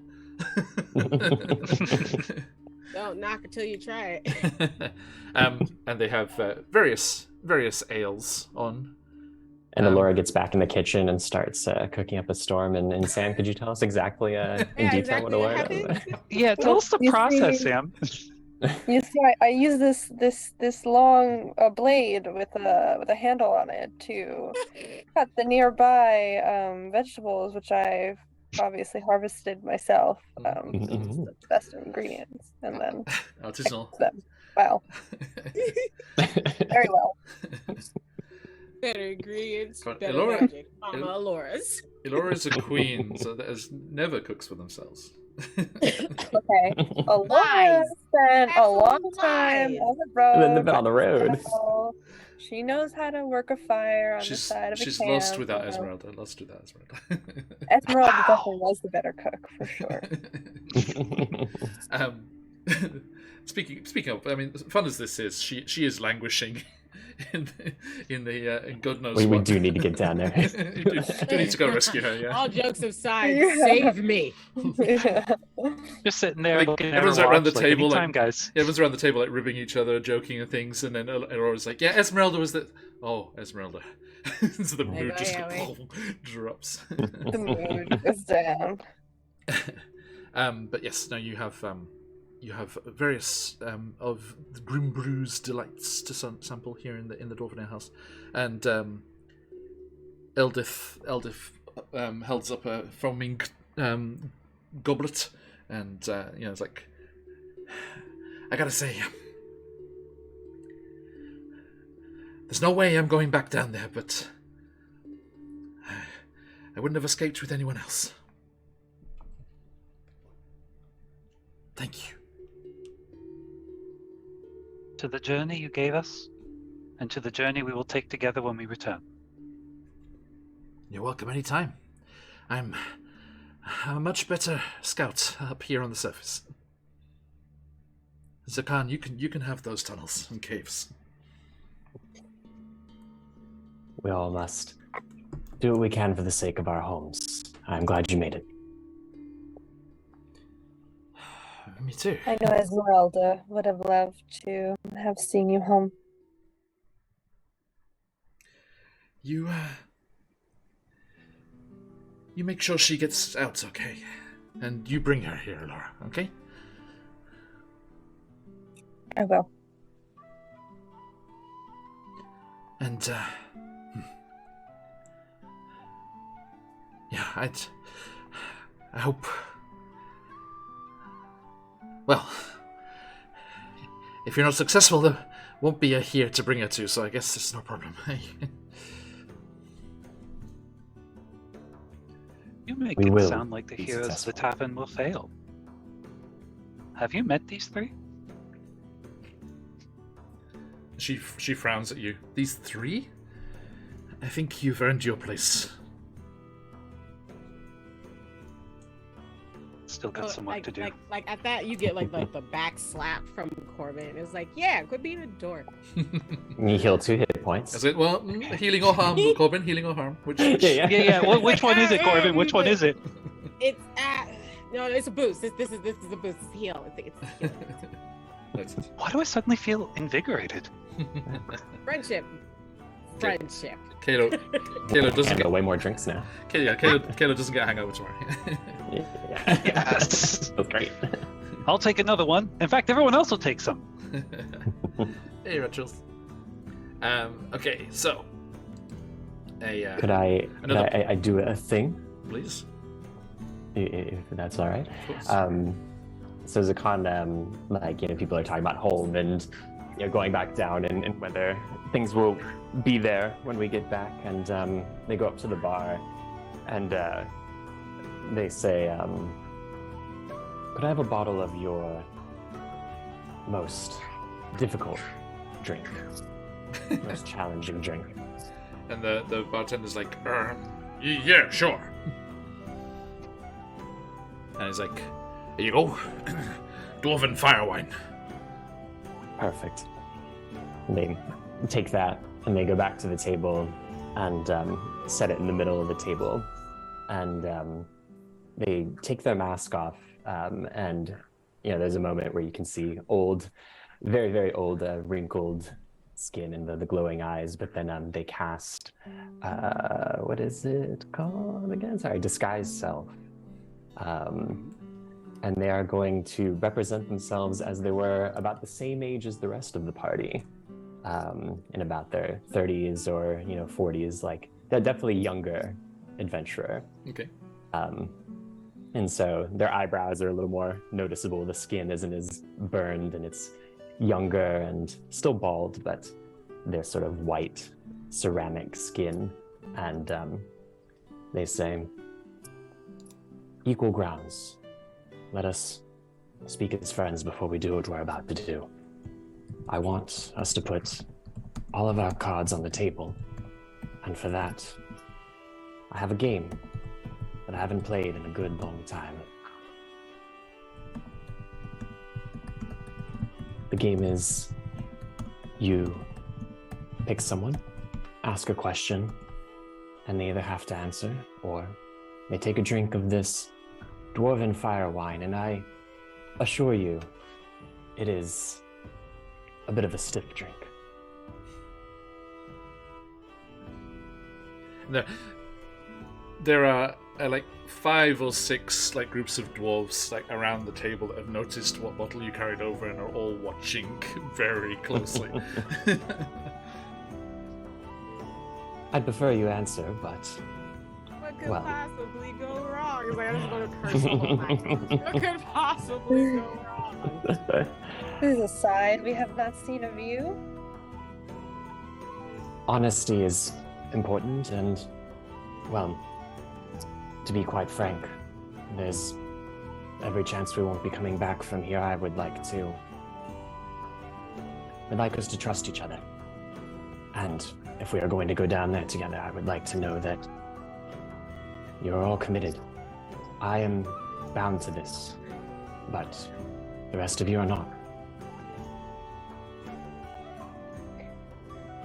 Don't knock until you try it. And they have various ales on. And Alora gets back in the kitchen and starts cooking up a storm. And Sam, could you tell us exaczly in detail what it was? Yeah, tell us the process, Sam. You see, I use this long blade with a handle on it to cut the nearby vegetables, which I've obviously harvested myself. The best of ingredients, and then artisanal. Them. Well, very well. Better ingredients, But better Elora- magic. Mama Alora's. Elora's a queen, so that never cooks for themselves. Okay. Alora Lies. spent a long Absolute time lies. on the road. And then they've been on the road. So she knows how to work a fire on the side of a She's camp. lost without Esmeralda. Esmeralda definitely was the better cook for sure. Speaking of, I mean, fun as this is, she is languishing in God knows We what. do need to get down there. you do need to go rescue her. Yeah. All jokes aside, Yeah. save me. Just sitting there Like, looking at everyone's her around watch, the table, anytime, like- guys. Everyone's around the table like ribbing each other, joking and things, and then Aurora's like, "Yeah, Esmeralda was the Esmeralda." So the mood just drops. The mood is down. But yes, now you have various of the Grimbrew's delights to sample here in the Dwarven Ale House, and Eldith holds up a foaming goblet, and it's like, I gotta say, there's no way I'm going back down there, but I wouldn't have escaped with anyone else. Thank you. to the journey you gave us, and to the journey we will take together when we return. You're welcome anytime. I'm a much better scout up here on the surface. Zakan, you can have those tunnels and caves. We all must do what we can for the sake of our homes. I'm glad you made it. Me too. I know Esmeralda would have loved to have seen you home. You make sure she gets out okay. And you bring her here, Laura, okay? I will. And, yeah, I hope... Well, if you're not successful, there won't be a here to bring her to, so I guess it's no problem. You make it sound like the heroes of the tavern will fail. Have you met these three? She frowns at you. These three? I think you've earned your place. Still got some work to do. Like at that, you get like the back slap from Corbin. It's like, yeah, quit being a dork. You heal 2 hit points. Is it? Well, healing or harm, Corbin? Healing or harm? Which... Yeah. Which one is it, Corbin? Which one is it? It's no, it's a boost. This is a boost. It's heal. It's heal. Why do I suddenly feel invigorated? Friendship. Kalo doesn't get way more drinks now. Kalo doesn't get a hangover tomorrow. Yes. That's great. I'll take another one. In fact, everyone else will take some. Hey, Rachels. Okay, so. Could I do a thing? Please. If that's all right. Of course. So Zakan, people are talking about home and going back down and whether things will be there when we get back. And they go up to the bar and they say, could I have a bottle of your most difficult drink? Most challenging drink? And the bartender's like, yeah, sure. And he's like, here you go. Dwarven fire wine. Perfect. And they take that and they go back to the table and set it in the middle of the table. And they take their mask off. And there's a moment where you can see old, very, very old, wrinkled skin and the glowing eyes. But then they cast, what is it called again? Sorry, disguise self. And they are going to represent themselves as they were about the same age as the rest of the party, in about their 30s or 40s. Like they're definitely younger adventurer. Okay. And so their eyebrows are a little more noticeable. The skin isn't as burned, and it's younger and still bald, but they're sort of white ceramic skin. And they say, "Equal grounds. Let us speak as friends before we do what we're about to do. I want us to put all of our cards on the table. And for that, I have a game that I haven't played in a good long time. The game is you pick someone, ask a question, and they either have to answer or they take a drink of this dwarven fire wine, and I assure you, it is a bit of a stiff drink." There are like 5 or 6 like groups of dwarves like around the table that have noticed what bottle you carried over and are all watching very closely. I'd prefer you answer, but what could possibly go wrong? It's like I'm just going to curse the whole night. What could possibly go wrong? This is a side we have not seen of you. Honesty is important, and, well, to be quite frank, there's every chance we won't be coming back from here. I would like to I'd like us to trust each other. And if we are going to go down there together, I would like to know that you're all committed. I am bound to this, but the rest of you are not.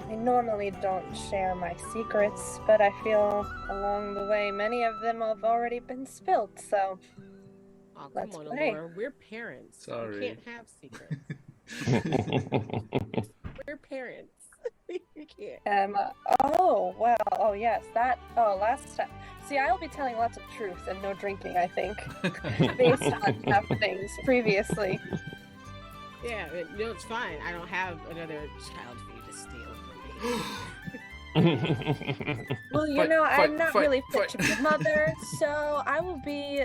I normally don't share my secrets, but I feel along the way many of them have already been spilled, so oh, let's come on, play. Allura. We're parents. Sorry. We can't have secrets. We're parents. We can't. Oh, well, oh yes, last time. See, I'll be telling lots of truth and no drinking, I think, based on happenings previously. Yeah, it's fine. I don't have another child for you to steal from me. Well, I'm not really fit to be a mother, so I will be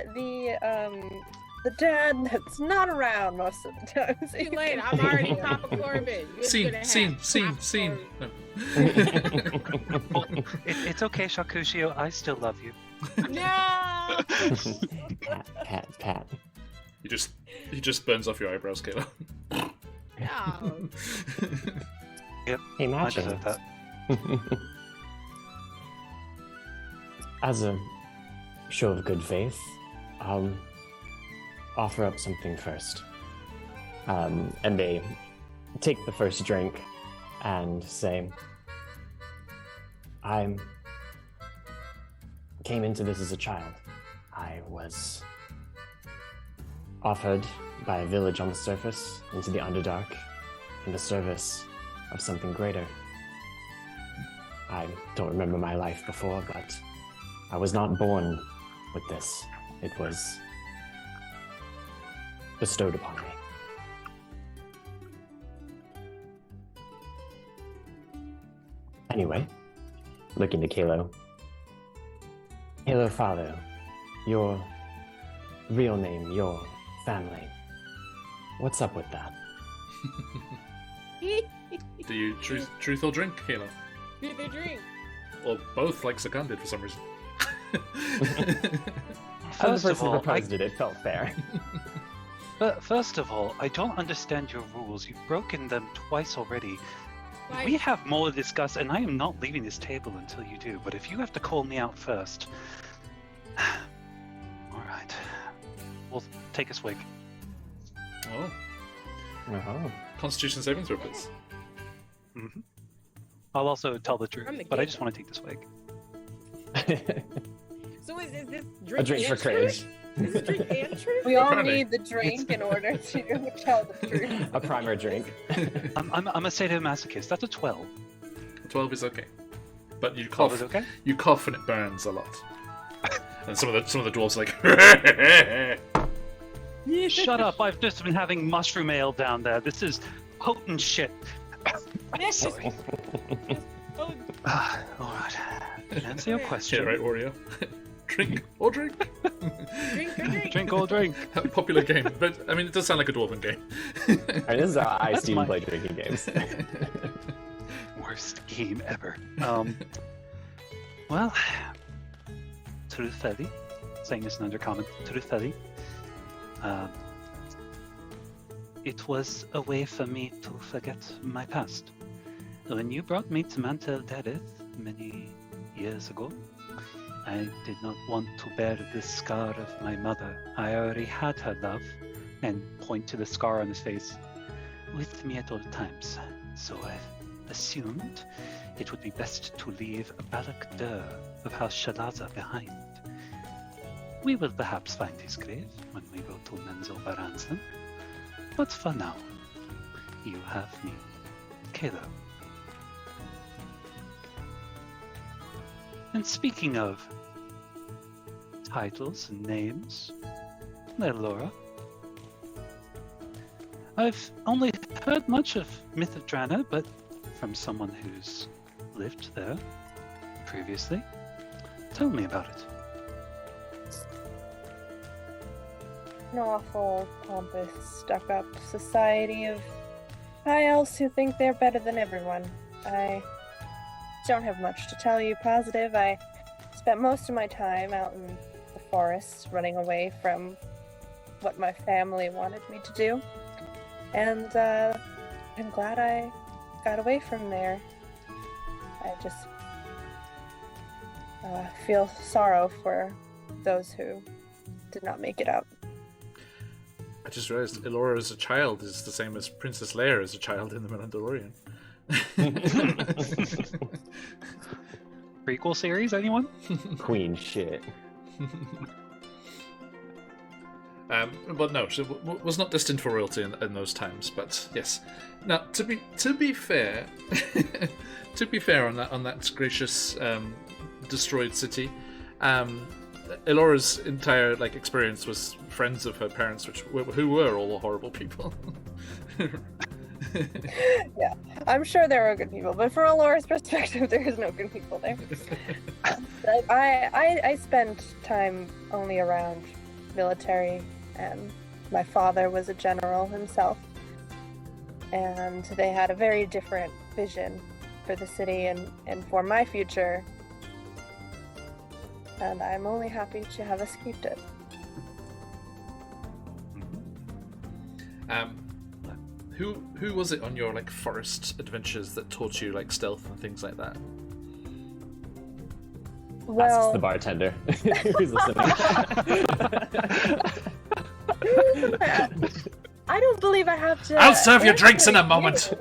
the dad that's not around most of the time. So Too late. I'm already Papa Corbin. Scene. No. Oh, it's okay, Shakushio. I still love you. No! Pat. He just burns off your eyebrows, Kayla. No. Yep. Hey, I matching. deserve that. As a show of good faith, I'll offer up something first. And they take the first drink and say, I came into this as a child. I was offered by a village on the surface into the Underdark in the service of something greater. I don't remember my life before, but I was not born with this. It was bestowed upon me. Anyway, looking to Kalo. Kalo father, your real name, your family. What's up with that? Do you truth or drink, Kayla? Truth or drink? Or both, like Sakan did for some reason. As the person who proposed it felt fair. But first of all, I don't understand your rules. You've broken them twice already. Like, We have more to discuss, and I am not leaving this table until you do. But if you have to call me out first, all right, we'll take a swig. Oh. Oh. Constitution saving throw, please. Mm-hmm. I'll also tell the truth, I'm the but I kid, just though. want to take the swig. So is this drink A drink for and truth? courage. Is this drink and truth? We all Apparently. need the drink in order to tell the truth. A primer drink. I'm a sadomasochist. That's a 12. 12 is okay. But you 12 cough. is okay? You cough and it burns a lot. And some of the dwarves are like Shut up! I've just been having mushroom ale down there. This is potent shit. I'm sorry. Oh, All right. To answer your question. Yeah, right, Oreo. Drink or drink. drink or drink? Drink or drink. Popular game, but I mean, it does sound like a dwarven game. Alright, this is how I That's Steven my- play drinking games. Worst game ever. Well, truthfully, saying this in undercommon, truthfully, it was a way for me to forget my past. When you brought me to Mantel Dareth many years ago, I did not want to bear the scar of my mother. I already had her love, and point to the scar on his face, with me at all times. So I assumed it would be best to leave Balak Dur of House Shalaza behind. We will perhaps find his grave when we go to Menzo Baranzan. But for now, you have me, Kalo. And speaking of titles and names, there, Laura. I've only heard much of Myth of Drana, but from someone who's lived there previously. Tell me about it. An awful, pompous, stuck-up society of high elves who think they're better than everyone. I don't have much to tell you positive. I spent most of my time out in the forests, running away from what my family wanted me to do. And I'm glad I got away from there. I just feel sorrow for those who did not make it out. I just realized Elora as a child is the same as Princess Leia as a child in the Mandalorian. Prequel series, anyone? Queen shit. But no, she was not destined for royalty in those times. But yes, now to be fair, to be fair on that gracious destroyed city, Elora's entire experience was friends of her parents, who were all horrible people. Yeah, I'm sure there were good people, but from Elora's perspective, there is no good people there. I spent time only around military, and my father was a general himself, and they had a very different vision for the city and for my future, and I'm only happy to have escaped it. Who was it on your forest adventures that taught you stealth and things like that? Well, asks the bartender who's listening. I don't believe I have to. I'll serve your drinks in a moment.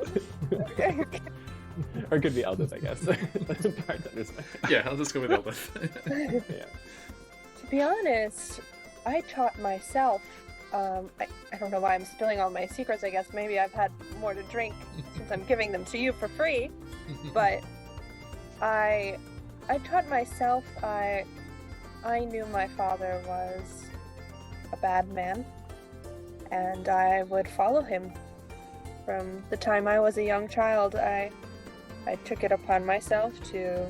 Or it could be Eldith, I guess. Bartender's Yeah, I'll just go with Eldith. yeah. To be honest, I taught myself. I don't know why I'm spilling all my secrets. I guess maybe I've had more to drink since I'm giving them to you for free. But I taught myself. I knew my father was a bad man, and I would follow him. From the time I was a young child, I took it upon myself to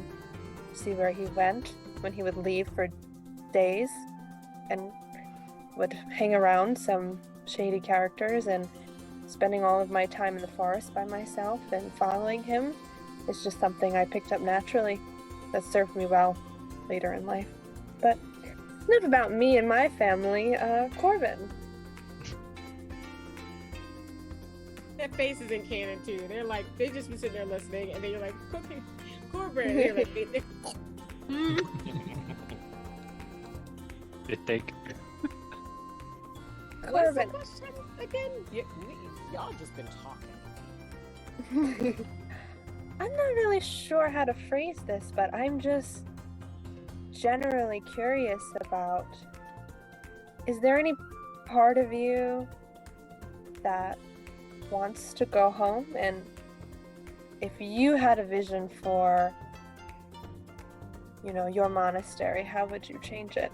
see where he went when he would leave for days, and would hang around some shady characters, and spending all of my time in the forest by myself and following him is just something I picked up naturally that served me well later in life. But enough about me and my family. Corbin. Their face is in canon too. They just be sitting there listening, and then you're like, Corbin. And you're like, It take. what's the Corbin. question again? Y'all just been talking. I'm not really sure how to phrase this, but I'm just generally curious about, is there any part of you that wants to go home? And if you had a vision for, your monastery, how would you change it?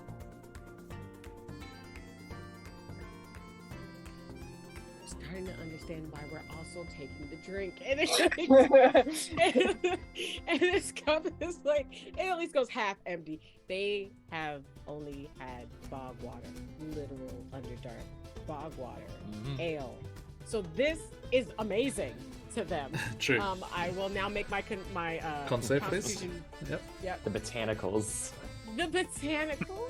Starting to understand why we're also taking the drink, and this cup is it at least goes half empty. They have only had bog water, literal Underdark bog water, ale. So this is amazing to them. True. I will now make my Con save, please. constitution. Yep. The botanicals. The botanical.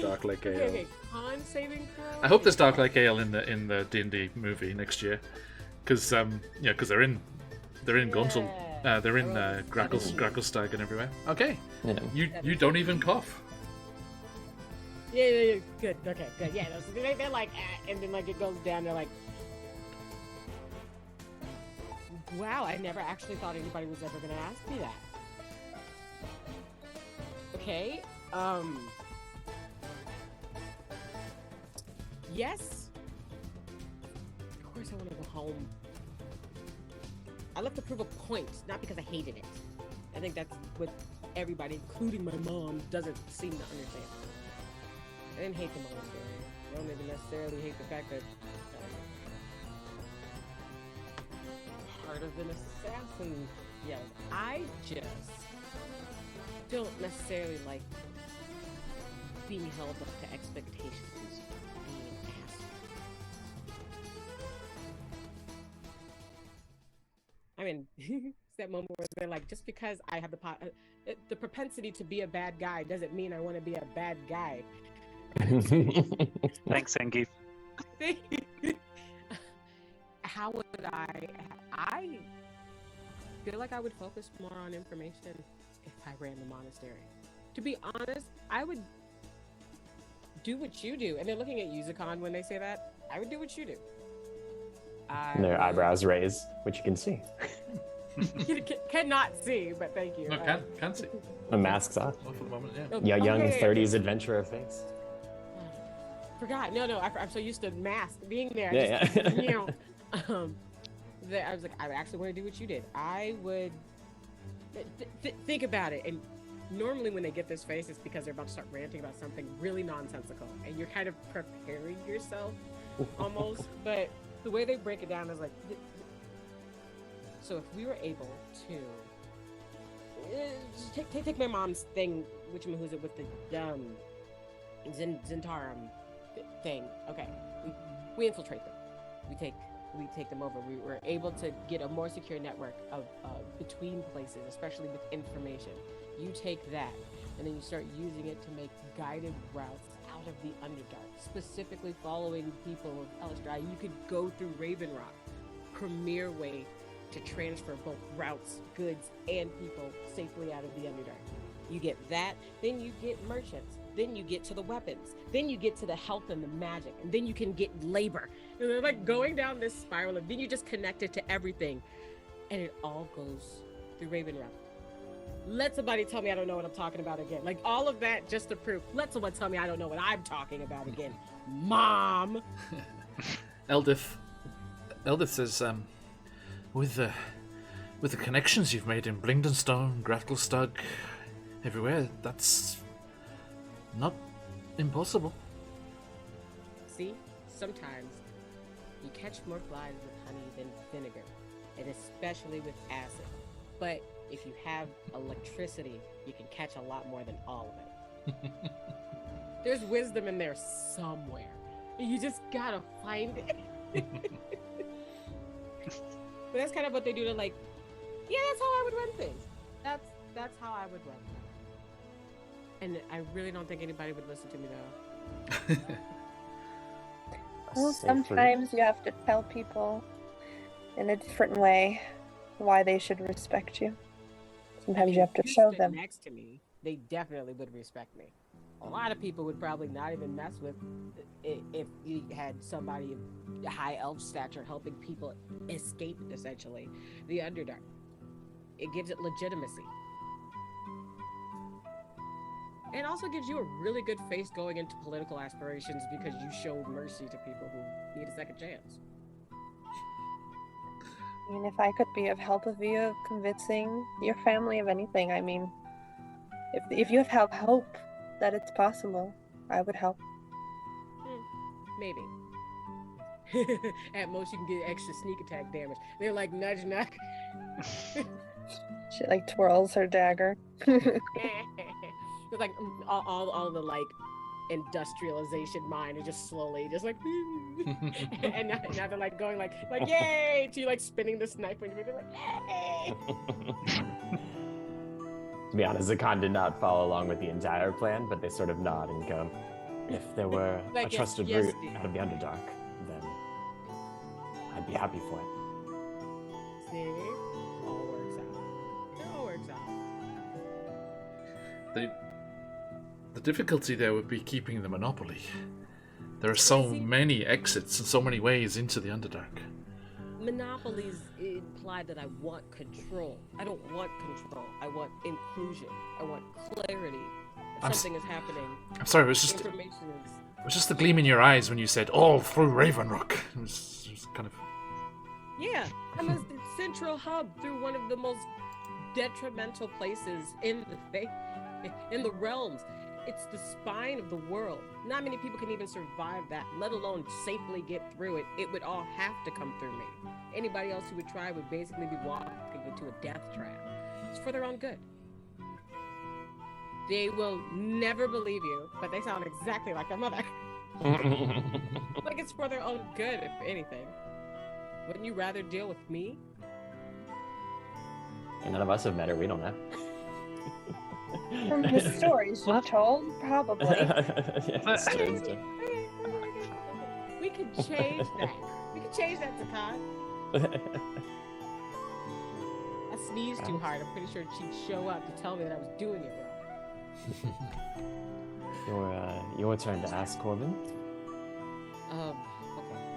Dark Lake Ale. Okay. Con saving throw. I hope there's Dark Lake Ale in the D&D movie next year, because they're in Gontal, they're in Gracklestag and everywhere. Okay, Yeah. you don't even cough. Yeah. Good. Okay. Good. Yeah. They're like, and then it goes down. They're like, wow. I never actually thought anybody was ever gonna ask me that. Okay. Yes. Of course, I want to go home. I left to prove a point, not because I hated it. I think that's what everybody, including my mom, doesn't seem to understand. I didn't hate the monastery. I don't even necessarily hate the fact that part of an assassin. Yes, I just don't necessarily like being held up to expectations, being asked. I mean, it's that moment where they're like, just because I have the propensity to be a bad guy doesn't mean I want to be a bad guy. Thanks, Zangief. how would I feel like I would focus more on information if I ran the monastery. To be honest, I would do what you do. And they're looking at Yuzakon when they say that. I would do what you do. Their eyebrows raise, which you can see. You cannot see, but thank you. No, can see. The mask's off. Well, for the moment, yeah. Yeah, young 30s adventurer face. Forgot. No, I'm so used to mask being there. Yeah, I just, you know, I was like, I actually want to do what you did. I would think about it. And normally when they get this face, it's because they're about to start ranting about something really nonsensical, and you're kind of preparing yourself almost. But the way they break it down is like, so if we were able to take my mom's thing, who's it with the Zentarum thing. Okay, we infiltrate them. We take them over. We were able to get a more secure network of between places, especially with information. You take that, and then you start using it to make guided routes out of the Underdark, specifically following people of Elistrai. You could go through Raven Rock, premier way to transfer both routes, goods, and people safely out of the Underdark. You get that, then you get merchants, then you get to the weapons, then you get to the health and the magic, and then you can get labor. And they're like going down this spiral, and then you just connect it to everything, and it all goes through Raven Rock. Let somebody tell me I don't know what I'm talking about again. Like all of that just to prove. Let someone tell me I don't know what I'm talking about again. Mom! Eldith says, with the connections you've made in Blingdenstone, Graftelstug, everywhere, that's not impossible. See, sometimes you catch more flies with honey than vinegar, and especially with acid. But if you have electricity, you can catch a lot more than all of it. There's wisdom in there somewhere. You just gotta find it. But that's kind of what they do to like, yeah, that's how I would run things. That's how I would run. And I really don't think anybody would listen to me though. Well, sometimes you have to tell people in a different way why they should respect you. Sometimes you have to show them. Next to me, they definitely would respect me. A lot of people would probably not even mess with if you had somebody of high elf stature helping people escape, essentially, the Underdark. It gives it legitimacy. And also gives you a really good face going into political aspirations because you showed mercy to people who need a second chance. I mean, if I could be of help with you of convincing your family of anything, I mean, if you have hope that it's possible, I would help. Maybe. At most, you can get extra sneak attack damage. They're like nudge. She like twirls her dagger. It's like all the like industrialization mind is just slowly just like and now they're like going like yay to you, like spinning the sniper and you're like yay. To be honest, Zakan did not follow along with the entire plan, but they sort of nod and go, if there were like, a trusted route out of the Underdark, then I'd be happy for it. See? All works out. It all works out. The difficulty there would be keeping the monopoly. There are so many exits and so many ways into the Underdark. Monopolies imply that I want control. I don't want control. I want inclusion. I want clarity. Something is happening. I'm sorry, it was just the gleam in your eyes when you said all through Ravenrock. It was kind of... Yeah, I'm a central hub through one of the most detrimental places in the realms. It's the spine of the world. Not many people can even survive that, let alone safely get through it. It would all have to come through me. Anybody else who would try would basically be walking into a death trap. It's for their own good. They will never believe you, but they sound exactly like their mother. Like it's for their own good, if anything. Wouldn't you rather deal with me? None of us have met her, we don't know. From the stories you told, probably. Yeah, We could change that. We could change that to Todd. I sneezed too hard. I'm pretty sure she'd show up to tell me that I was doing it wrong. Your turn to ask, Corbin.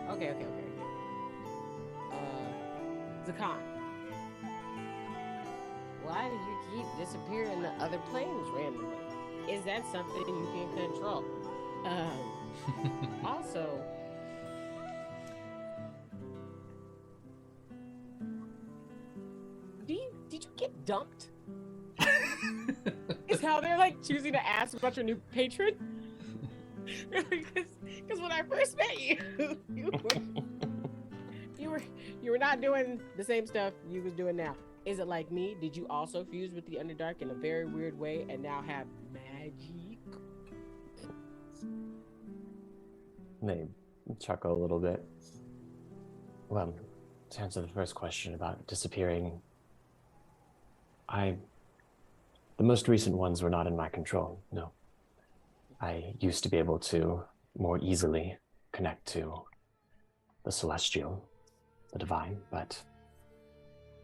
Okay. Zakan, why do you keep disappearing to other planes randomly? Is that something you can control? Also, did you get dumped? Is how they're like choosing to ask about your new patron? Because when I first met you, you were not doing the same stuff you was doing now. Is it like me? Did you also fuse with the Underdark in a very weird way and now have magic? They chuckle a little bit. Well, to answer the first question about disappearing, the most recent ones were not in my control, no. I used to be able to more easily connect to the celestial, the divine, but,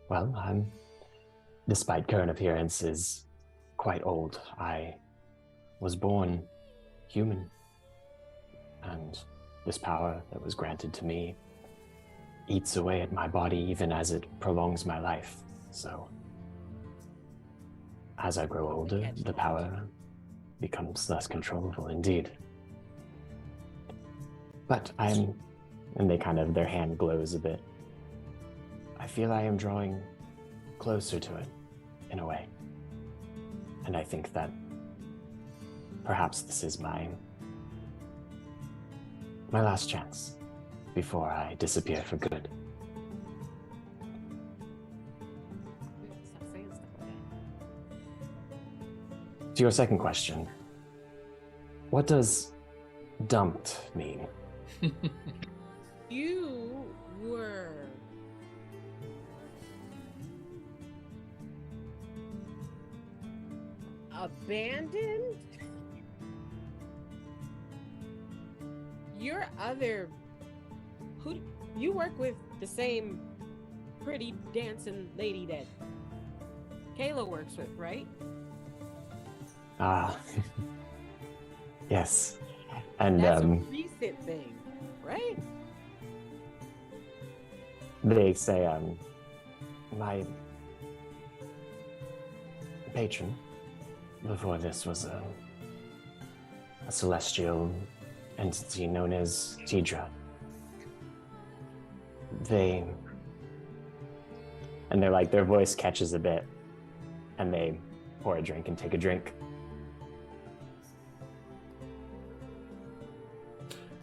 well, I'm, despite current appearances, quite old. I was born human, and this power that was granted to me eats away at my body even as it prolongs my life. So, as I grow older, the power becomes less controllable indeed. But and they their hand glows a bit. I feel I am drawing closer to it, in a way. And I think that perhaps this is my last chance before I disappear for good. To your second question, what does dumped mean? You were abandoned? You work with the same pretty dancing lady that Kayla works with, right? Yes. And that's a recent thing, right? They say my patron before this was a celestial entity known as Tidra. Their voice catches a bit, and they pour a drink and take a drink.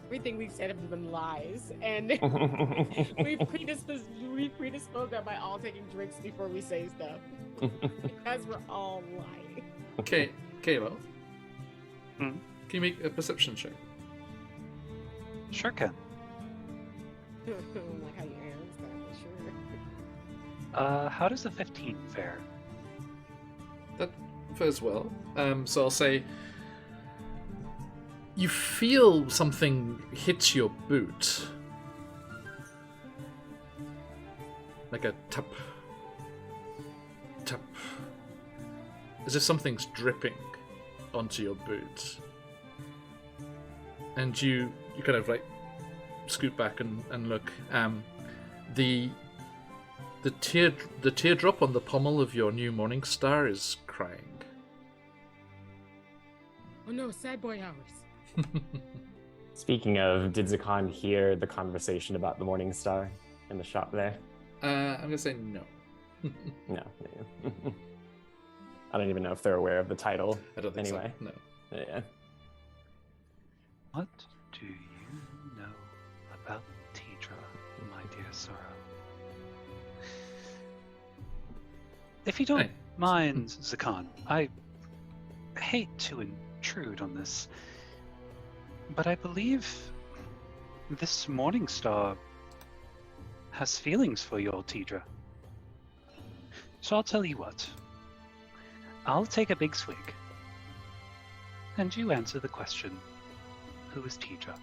Everything we've said have been lies, and we've predisposed that by all taking drinks before we say stuff. Because we're all lying. Okay, Kayla. Can you make a perception check? Sure can. Like how you answer, sure. How does the 15 fare? That fares well. So I'll say you feel something hit your boot. Like a tap. Tap. As if something's dripping onto your boot. And you kind of like scoot back and look. The teardrop on the pommel of your new morning star is crying. Oh no, sad boy hours. Speaking of, did Zakan hear the conversation about the morning star in the shop there? I'm gonna say no. No. I don't even know if they're aware of the title. I don't think anyway. So. No. Yeah. What do you know about Tidra, my dear Sorrow? If you don't mind, Zakan, I hate to intrude on this, but I believe this morning star has feelings for your Tidra. So I'll tell you what. I'll take a big swig, and you answer the question, who is Tidra?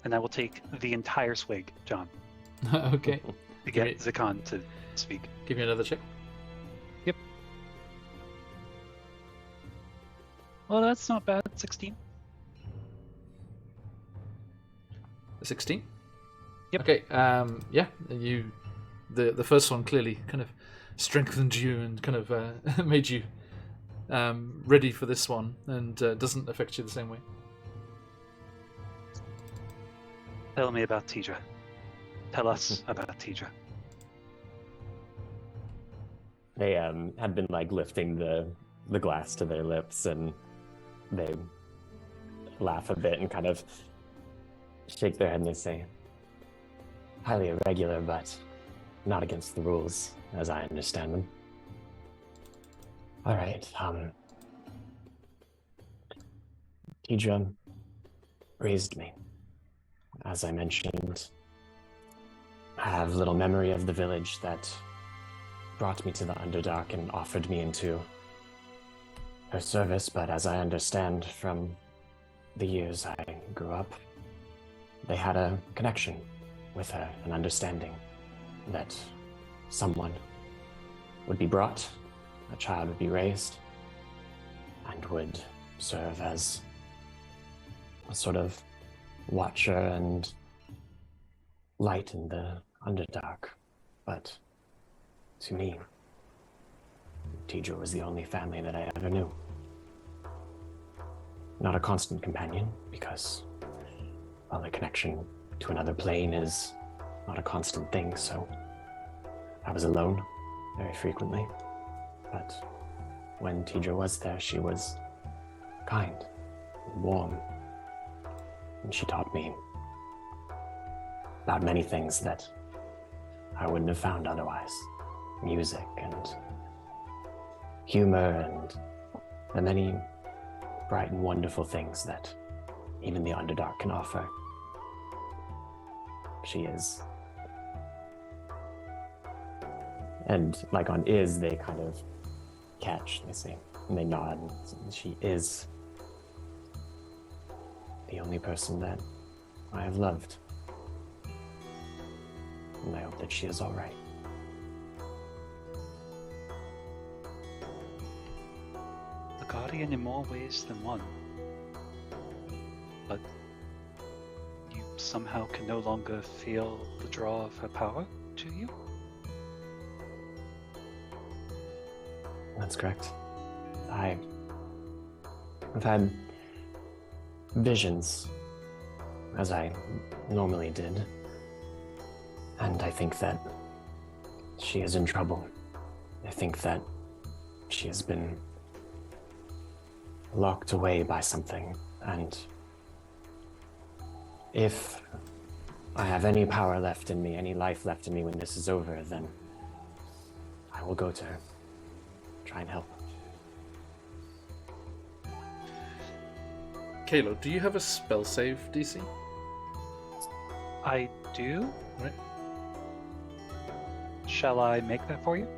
and I will take the entire swig, John, Okay. to get Zakan to speak. Give me another check. Yep. Well, that's not bad. 16. 16? Yep. Okay, yeah, the first one clearly kind of strengthened you and kind of made you ready for this one, and doesn't affect you the same way. Tell me about Tidra. Tell us about Tidra. They had been like lifting the glass to their lips, and they laugh a bit and kind of shake their head and they say, highly irregular, but not against the rules, as I understand them. All right, Tidra raised me. As I mentioned, I have little memory of the village that brought me to the Underdark and offered me into her service, but as I understand from the years I grew up, they had a connection with her, an understanding that someone would be brought, a child would be raised, and would serve as a sort of watcher and light in the Underdark. But to me, Tidra was the only family that I ever knew. Not a constant companion, because, well, the connection to another plane is not a constant thing, so I was alone very frequently. But when Tidra was there, she was kind and warm, and she taught me about many things that I wouldn't have found otherwise. Music and humor and the many bright and wonderful things that even the Underdark can offer. She is. And like on is, they kind of catch, they say, and they nod, and she is the only person that I have loved. And I hope that she is all right. A guardian in more ways than one. But you somehow can no longer feel the draw of her power to you? That's correct. I've had visions, as I normally did. And I think that she is in trouble. I think that she has been locked away by something. And if I have any power left in me, any life left in me when this is over, then I will go to her. Try and help. Kalo, do you have a spell save DC? I do. Right. Shall I make that for you?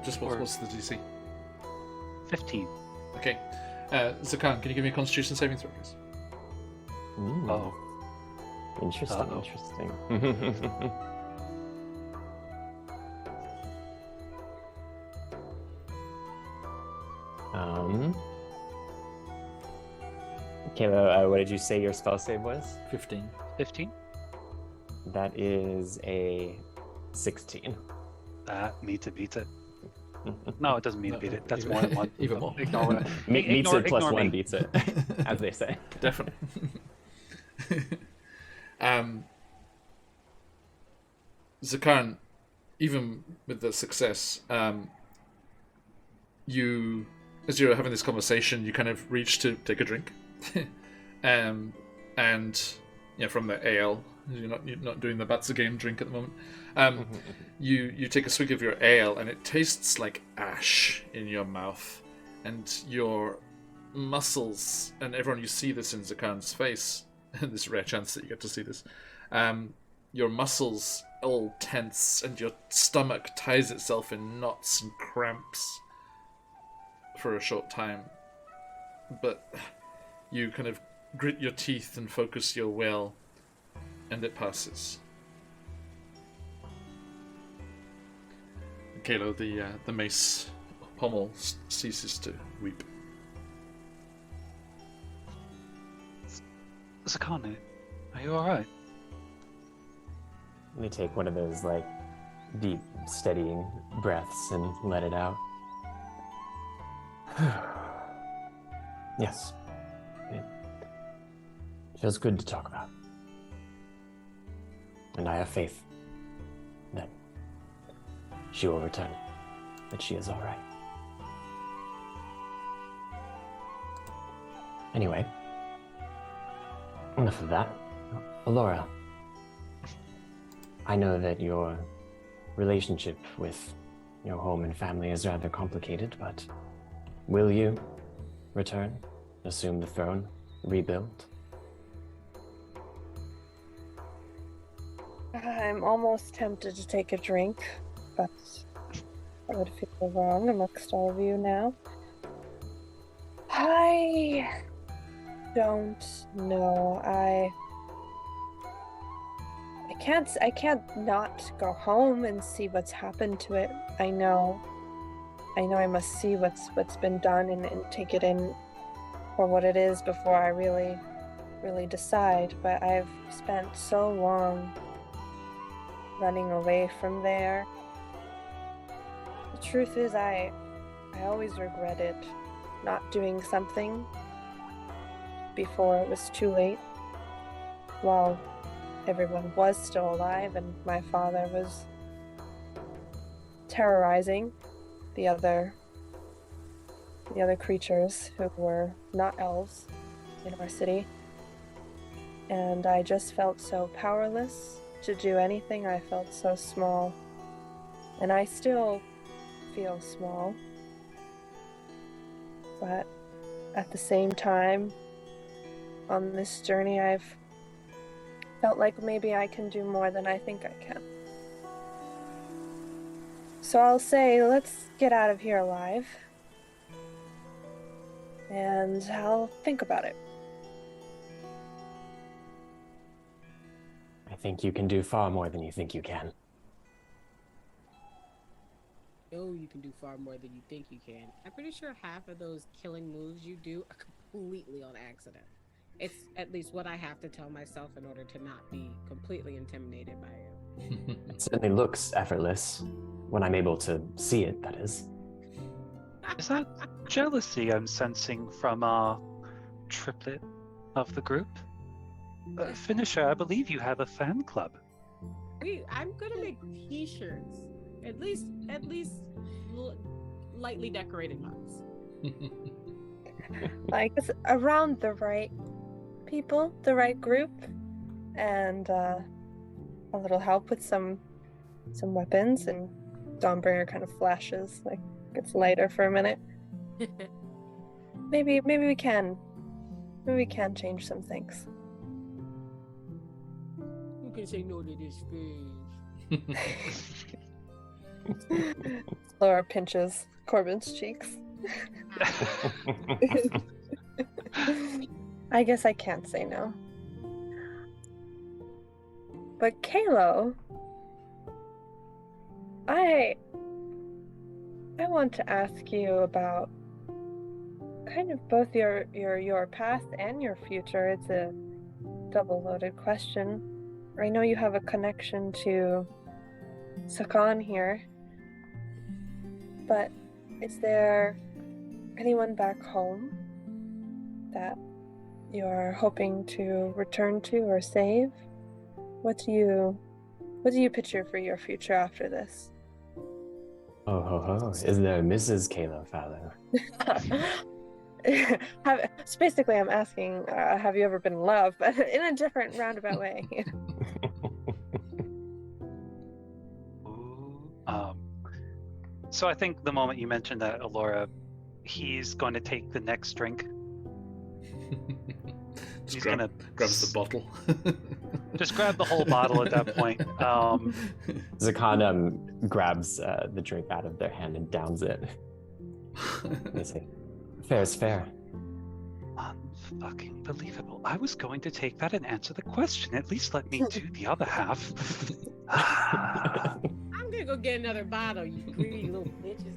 Just what's the DC? 15. Okay. Zakan, can you give me a Constitution saving throw, please? Oh. Interesting, Uh-oh. interesting. Kayla, what did you say your spell save was? 15. 15? That is a 16. That meets it, beats it. No, it doesn't mean to beat it. That's more than one. Even more. Ignore it. Meets it plus ignore one me. beats it, as they say. Definitely. Zakarn, even with the success, you, as you're having this conversation, you kind of reach to take a drink, and from the ale, you're not doing the Batsa game drink at the moment. You take a swig of your ale, and it tastes like ash in your mouth, and your muscles, and everyone, you see this in Zakarn's face, this rare chance that you get to see this, your muscles all tense, and your stomach ties itself in knots and cramps for a short time. But you kind of grit your teeth and focus your will, and it passes. Kalo, the mace pommel ceases to weep. Zakane, are you alright? Let me take one of those, like, deep, steadying breaths and let it out. Yes. It feels good to talk about. And I have faith that she will return, that she is alright. Anyway, enough of that. Alora, I know that your relationship with your home and family is rather complicated, but will you return, assume the throne, rebuild? I'm almost tempted to take a drink, but I would feel wrong amongst all of you now. I don't know. I can't not go home and see what's happened to it. I know I must see what's been done and take it in for what it is before I really decide. But I've spent so long running away from there. The truth is I always regretted not doing something before it was too late, while everyone was still alive and my father was terrorizing the other creatures who were not elves in our city. And I just felt so powerless to do anything. I felt so small. And I still feel small. But at the same time, on this journey, I've felt like maybe I can do more than I think I can. So I'll say, let's get out of here alive. And I'll think about it. I think you can do far more than you think you can. No, you can do far more than you think you can. I'm pretty sure half of those killing moves you do are completely on accident. It's at least what I have to tell myself in order to not be completely intimidated by you. It certainly looks effortless, when I'm able to see it, that is. Is that jealousy I'm sensing from our triplet of the group? Finisher, I believe you have a fan club. I'm gonna make t-shirts. At least lightly decorated ones. Like, it's around the right people, the right group, and a little help with some weapons, and Dawnbringer kind of flashes, like, gets lighter for a minute. Maybe we can change some things. Who can say no to this fish? Laura pinches Corbin's cheeks. I guess I can't say no. But Kalo, I want to ask you about kind of both your past and your future. It's a double-loaded question. I know you have a connection to Sakan here, but is there anyone back home that you're hoping to return to or save? What do you picture for your future after this? Oh ho ho! Is there Mrs. Kalo Fallow? Basically, I'm asking, have you ever been in love, but in a different roundabout way. So I think the moment you mentioned that, Alora, he's going to take the next drink. He's gonna grabs the bottle. Just grab the whole bottle at that point. Zakan grabs the drink out of their hand and downs it. They say, "Fair is fair." Unfucking believable. I was going to take that and answer the question. At least let me do the other half. I'm gonna go get another bottle, you greedy little bitches.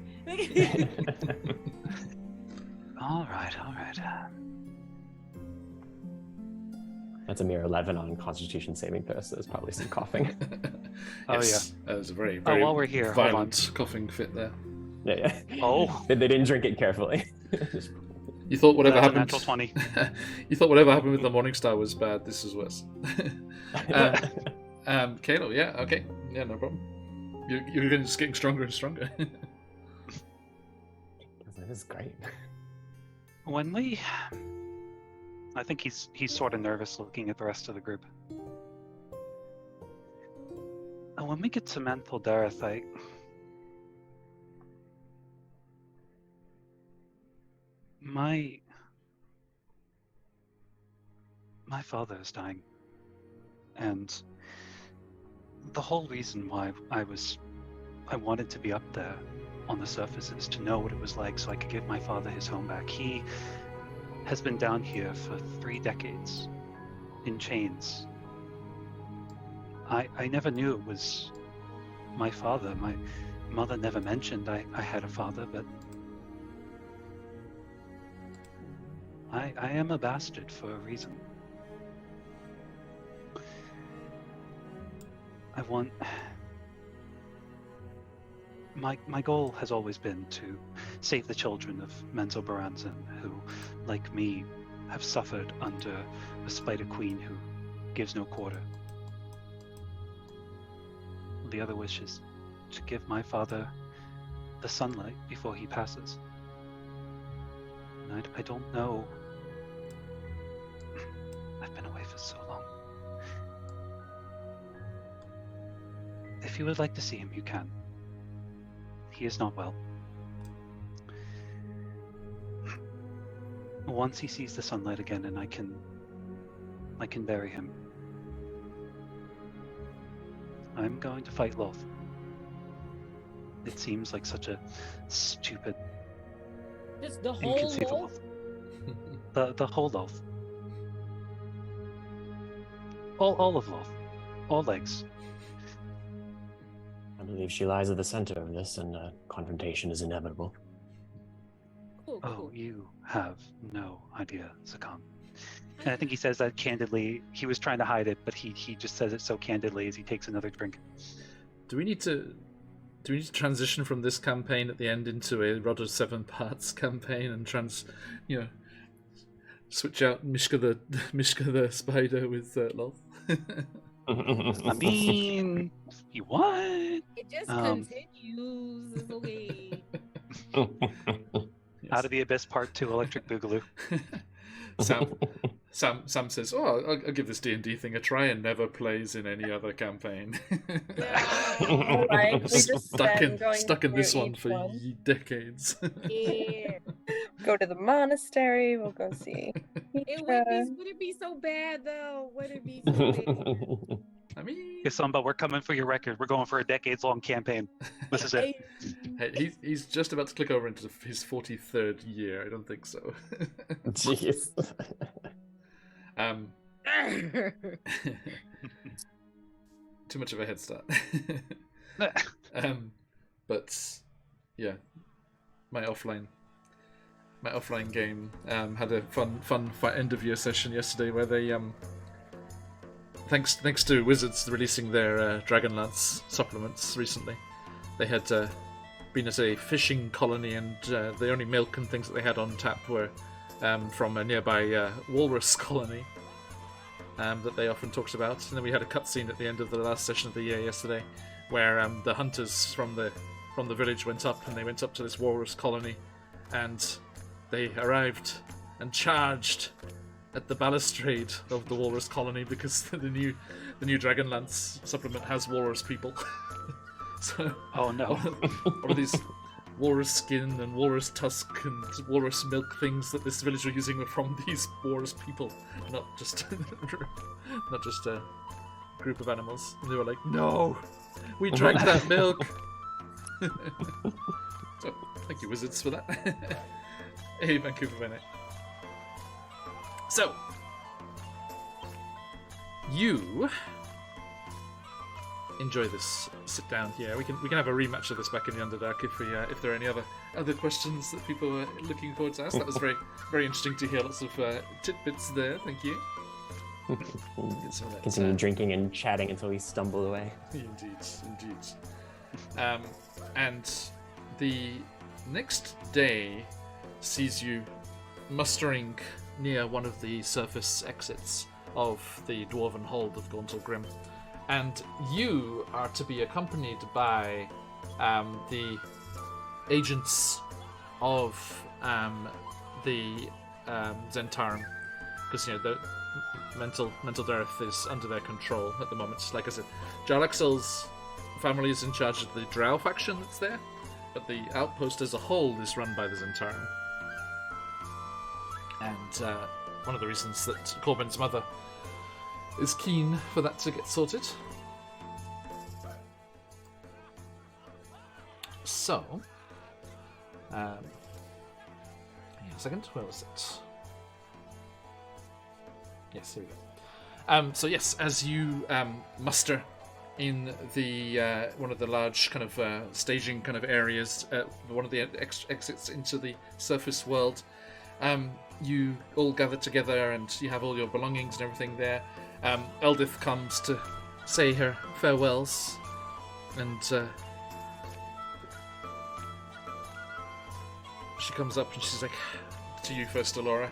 All right. That's a mere 11 on Constitution saving throw, so there's probably some coughing. Yes, that was a very, very while we're here, violent coughing fit there. Yeah. Oh. They didn't drink it carefully. You thought whatever That's a happened. natural 20. You thought whatever happened with the Morningstar was bad. This is worse. Kalo, yeah, okay, yeah, no problem. You're just getting stronger and stronger. That is great. I think he's sort of nervous looking at the rest of the group. And when we get to Menthil Dareth, my father is dying, and the whole reason why I wanted to be up there on the surface is to know what it was like so I could give my father his home back. He has been down here for 3 decades in chains. I never knew it was my father. My mother never mentioned I had a father, but I am a bastard for a reason. My goal has always been to save the children of Menzo Baranzan, who, like me, have suffered under a spider queen who gives no quarter. The other wish is to give my father the sunlight before he passes. And I don't know. I've been away for so long. If you would like to see him, you can. He is not well. Once he sees the sunlight again and I can bury him, I'm going to fight Loth. It seems like such a stupid, Just the whole inconceivable. The whole Loth. All of Loth. All legs. I believe she lies at the center of this, and confrontation is inevitable. Cool. Oh, you have no idea, Zakam. And I think he says that candidly. He was trying to hide it, but he just says it so candidly as he takes another drink. Do we need to transition from this campaign at the end into a Rodder 7 parts campaign and switch out Mishka the spider with Loth? I mean, you want? It just continues. It's okay. Yes. Out of the Abyss Part 2, Electric Boogaloo. Sam says, "Oh, I'll give this D&D thing a try," and never plays in any other campaign. All right, we just stuck in this one for decades. Yeah. Go to the monastery. We'll go see. Would it be so bad though? Would it be so bad? I mean, Hey, Samba, we're coming for your record. We're going for a decades-long campaign. This is it. hey, he's just about to click over into his 43rd year. I don't think so. Jeez. Too much of a head start. But yeah, my offline game had a fun end of year session yesterday where they thanks to Wizards releasing their Dragonlance supplements recently, they had been at a fishing colony, and the only milk and things that they had on tap were from a nearby walrus colony that they often talked about. And then we had a cutscene at the end of the last session of the year yesterday, where the hunters from the village went up, and they went up to this walrus colony, and they arrived and charged at the balustrade of the walrus colony because the new Dragonlance supplement has walrus people. So, Oh no. all of these walrus skin and walrus tusk and walrus milk things that this village were using were from these walrus people, not just a group of animals. And they were like, "No, we drank that milk." So, thank you, Wizards, for that. Hey, Vancouver Bennett. So, you enjoy this sit down here. We can have a rematch of this back in the Underdark if there are any other questions that people were looking forward to ask. That was very very interesting to hear. Lots of tidbits there. Thank you. Continue drinking and chatting until we stumble away. Indeed. And the next day sees you mustering near one of the surface exits of the Dwarven Hold of Gauntlegrim. And you are to be accompanied by the agents of the Zentarum, because the mental dearth is under their control at the moment. Like I said, Jarlaxle's family is in charge of the Drow faction that's there, but the outpost as a whole is run by the Zentarum. And one of the reasons that Corbin's mother is keen for that to get sorted. So, hang on a second, where was it? Yes, here we go. So yes, as you muster in the one of the large kind of staging kind of areas, one of the exits into the surface world, you all gather together and you have all your belongings and everything there. Eldith comes to say her farewells, and she comes up and she's like, to you first, Alora.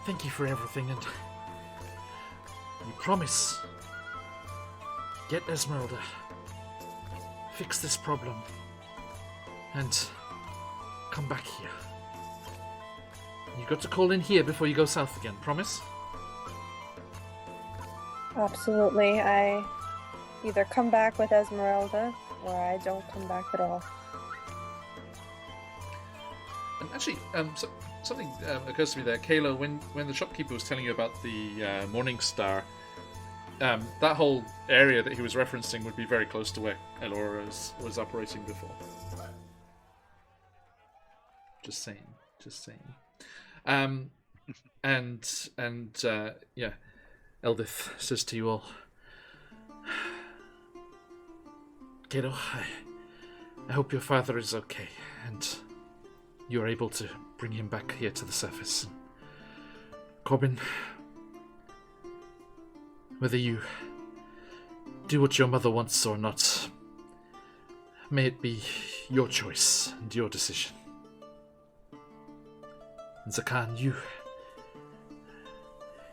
Thank you for everything, and you promise get Esmeralda, fix this problem, and come back here. You got to call in here before you go south again, promise? Absolutely. I either come back with Esmeralda, or I don't come back at all. And actually, something occurs to me there, Kayla, when the shopkeeper was telling you about the Morning Star, that whole area that he was referencing would be very close to where Elora was operating before. Just saying. Yeah, Eldith says to you all, Kiddo, I hope your father is okay, and you're able to bring him back here to the surface. Corbin, whether you do what your mother wants or not, may it be your choice and your decision. And Zakan,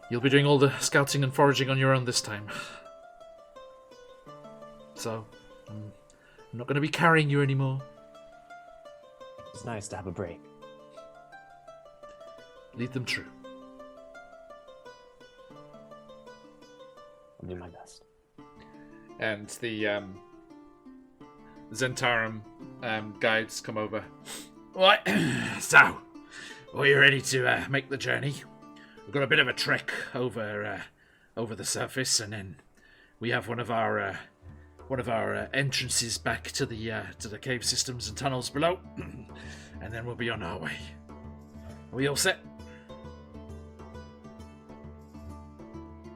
you'll be doing all the scouting and foraging on your own this time. So, I'm not going to be carrying you anymore. It's nice to have a break. Lead them true. I'll do my best. And the Zentarum guides come over. Right, so, are you ready to make the journey? We've got a bit of a trek over the surface, and then we have one of our entrances back to the cave systems and tunnels below, and then we'll be on our way. Are we all set?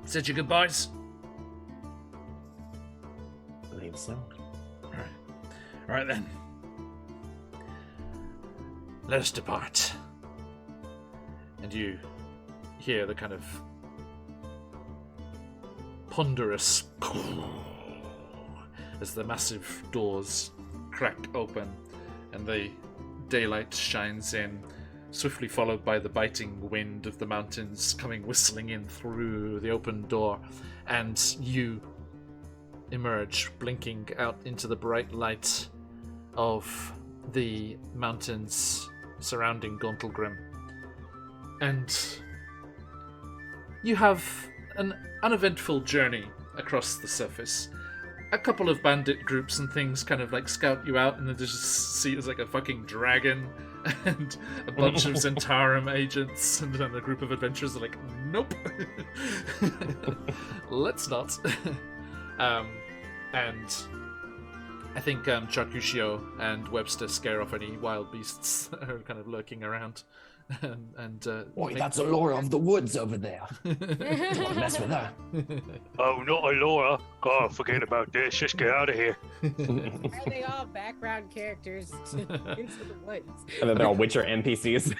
Said your goodbyes? I believe so. Alright then. Let us depart. And you hear the kind of ponderous as the massive doors crack open and the daylight shines in, swiftly followed by the biting wind of the mountains coming whistling in through the open door, and you emerge, blinking out into the bright light of the mountains surrounding Gauntlegrim. And you have an uneventful journey across the surface. A couple of bandit groups and things kind of like scout you out, and then just see it as like a fucking dragon and a bunch of Zentarum agents, and then a group of adventurers are like, nope, let's not. And I think Charcuccio and Webster scare off any wild beasts that are kind of lurking around Boy, that's Alora of the woods over there. Don't mess with her. Oh, not Alora. Oh, forget about this. Just get out of here. Why are they all background characters into the woods? And then they're all Witcher NPCs.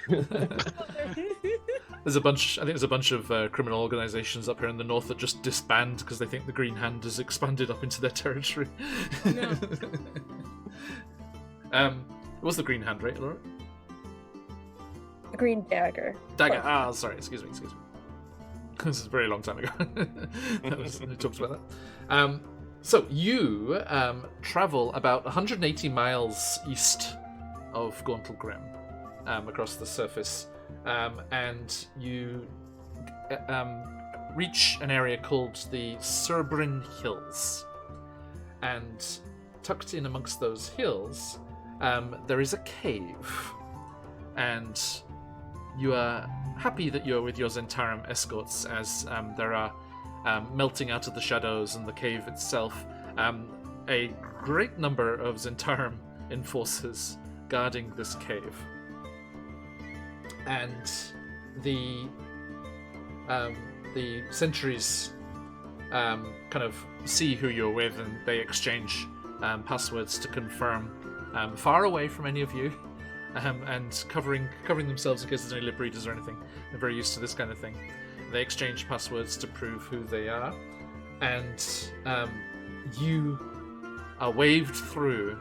There's a bunch. I think there's a bunch of criminal organizations up here in the north that just disband because they think the Green Hand has expanded up into their territory. No. It was the Green Hand, right, Laura? A green dagger. Dagger. Ah, sorry. Excuse me. This is a very long time ago. We talked about that. So you travel about 180 miles east of Gauntled Grim across the surface, and you reach an area called the Cerbrin Hills. And tucked in amongst those hills, there is a cave. And you are happy that you're with your Zentarum escorts, as there are melting out of the shadows and the cave itself a great number of Zentarum enforcers guarding this cave. And the sentries kind of see who you're with, and they exchange passwords to confirm, far away from any of you. And covering themselves in case there's any lip readers or anything. They're very used to this kind of thing. They exchange passwords to prove who they are, and you are waved through.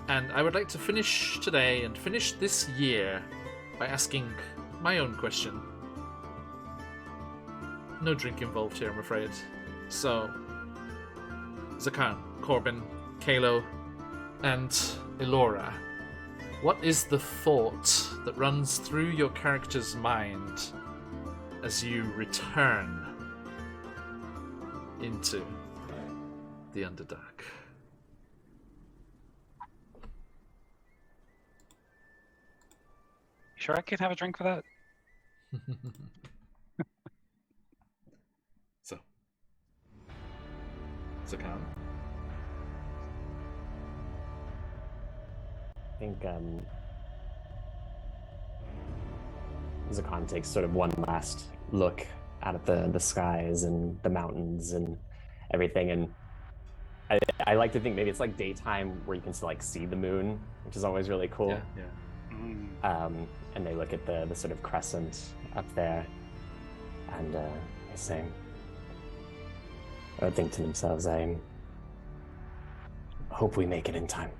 And I would like to finish today and finish this year by asking my own question. No drink involved here, I'm afraid. So, Zakan, Corbin, Kalo, and Elora, what is the thought that runs through your character's mind as you return into the Underdark? Sure, I can have a drink for that? So, Zakan. I think Zakan takes sort of one last look out at the skies and the mountains and everything, and I like to think maybe it's like daytime where you can still like see the moon, which is always really cool. Yeah. And they look at the sort of crescent up there, and they say, I think to themselves, I hope we make it in time.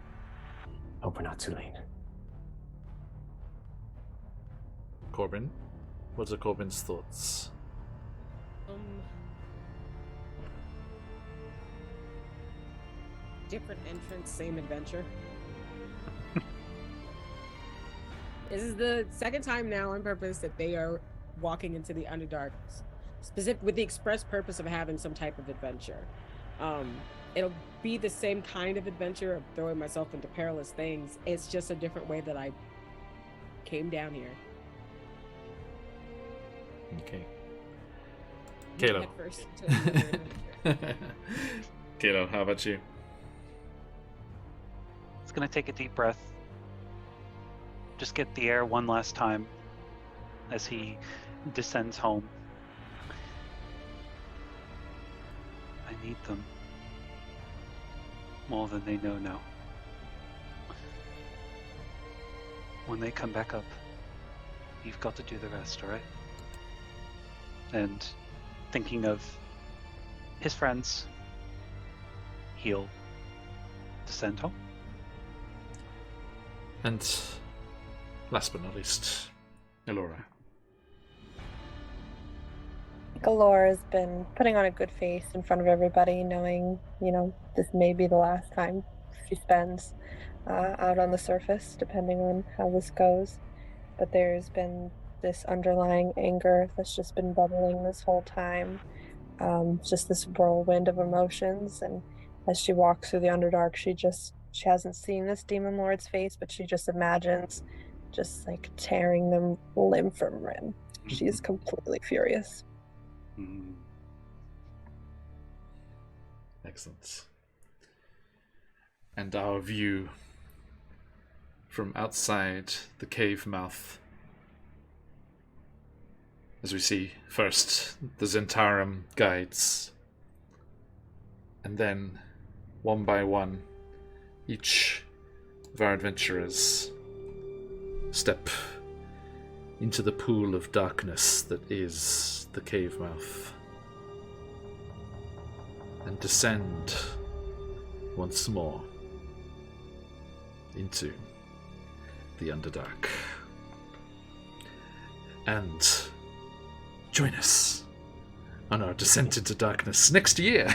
Hope we're not too late. Corbin, what are Corbin's thoughts? Different entrance, same adventure. This is the second time now on purpose that they are walking into the Underdark, specific with the express purpose of having some type of adventure. It'll be the same kind of adventure of throwing myself into perilous things. It's just a different way that I came down here. Okay. Kalo. Kalo, how about you? It's gonna take a deep breath. Just get the air one last time as he descends home. I need them more than they know now. When they come back up, you've got to do the rest, alright? And thinking of his friends, he'll descend home. And last but not least, Elora. Galore has been putting on a good face in front of everybody, knowing, this may be the last time she spends out on the surface, depending on how this goes. But there's been this underlying anger that's just been bubbling this whole time. Just this whirlwind of emotions. And as she walks through the Underdark, she hasn't seen this demon lord's face, but she just imagines just like tearing them limb from limb. She's completely furious. Excellent. And our view from outside the cave mouth as we see first the Zentarum guides, and then one by one each of our adventurers step into the pool of darkness that is the cave mouth and descend once more into the Underdark. And join us on our descent into darkness next year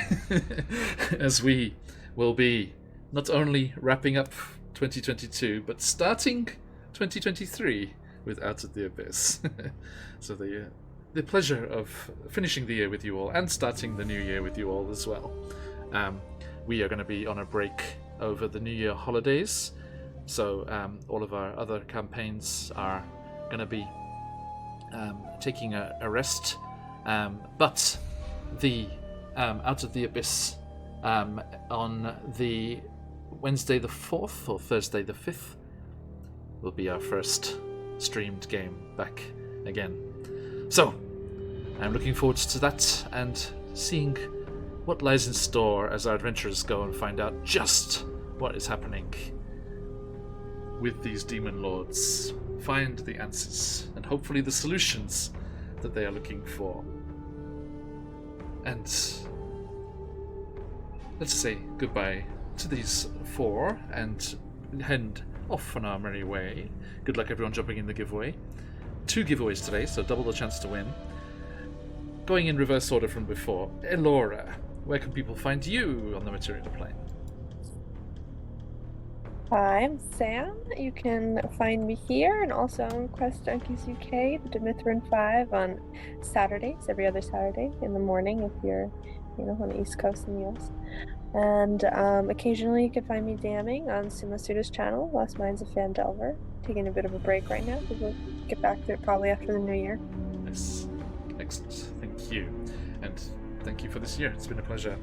as we will be not only wrapping up 2022 but starting 2023 with Out of the Abyss. So the pleasure of finishing the year with you all and starting the new year with you all as well. We are going to be on a break over the New Year holidays, so all of our other campaigns are going to be taking a rest, but the Out of the Abyss on the Wednesday the 4th or Thursday the 5th will be our first streamed game back again. So I'm looking forward to that and seeing what lies in store as our adventurers go and find out just what is happening with these demon lords, find the answers and hopefully the solutions that they are looking for. And let's say goodbye to these four and head off on our merry way. Good luck everyone jumping in the giveaway. 2 giveaways today, so double the chance to win. Going in reverse order from before, Elora, where can people find you on the material plane? I'm Sam. You can find me here and also on QuestJunkiesUK, the Demithrin 5 on Saturdays, every other Saturday in the morning if you're, on the East Coast in the US. And occasionally you can find me damming on Sumasuda's channel, Lost Minds of Fandelver. Taking a bit of a break right now because we'll get back to it probably after the new year. Yes. Excellent. Thank you. And thank you for this year. It's been a pleasure.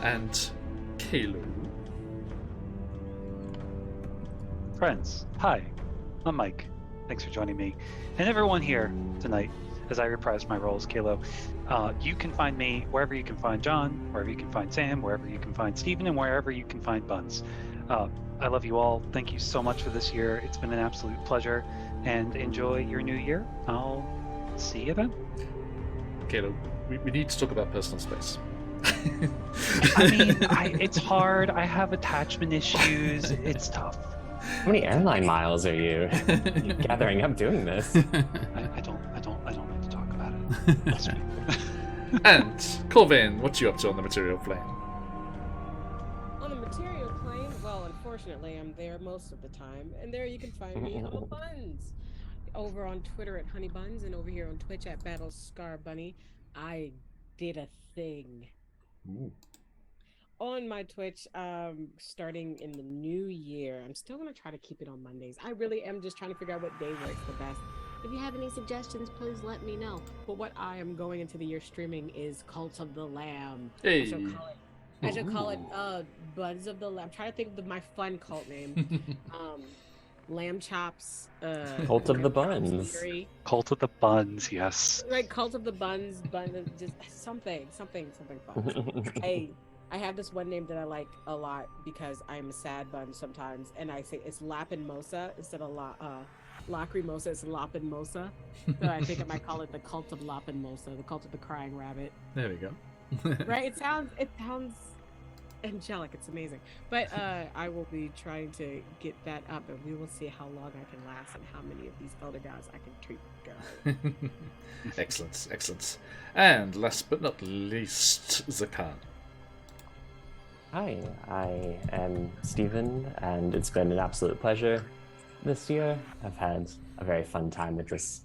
And Kalo. Friends, hi. I'm Mike. Thanks for joining me. And everyone here tonight as I reprise my role as Kalo. You can find me wherever you can find John, wherever you can find Sam, wherever you can find Steven, and wherever you can find Buns. I love you all. Thank you so much for this year. It's been an absolute pleasure. And enjoy your new year. I'll see you then. Kalo, we need to talk about personal space. I mean, it's hard. I have attachment issues. It's tough. How many airline miles are you gathering up doing this? I don't like to talk about it. And Corvin, what you up to on the material plane? On the material plane, well, unfortunately, I'm there most of the time, and there you can find me on Buns. Over on Twitter at HoneyBuns, and over here on Twitch at BattlescarBunny. I did a thing. Ooh. On my Twitch, starting in the new year. I'm still going to try to keep it on Mondays. I really am just trying to figure out what day works the best. If you have any suggestions, please let me know. But what I am going into the year streaming is Cult of the Lamb. Hey. I should call it Buds of the Lamb. I'm trying to think of my fun cult name. Lamb Chops. Cult of the Buns. Cult of the Buns, yes. Right, Cult of the Buns, just something fun. I have this one name that I like a lot because I'm a sad bun sometimes, and I say it's Lapin-Mosa instead of Lacrimosa. It's Lapin-Mosa. So I think I might call it the Cult of Lapin-Mosa, the Cult of the Crying Rabbit. There we go. Right? It sounds angelic. It's amazing. But I will be trying to get that up, and we will see how long I can last and how many of these elder gods I can treat good. Excellent. And last but not least, Zakan. Hi, I am Steven, and it's been an absolute pleasure this year. I've had a very fun time with this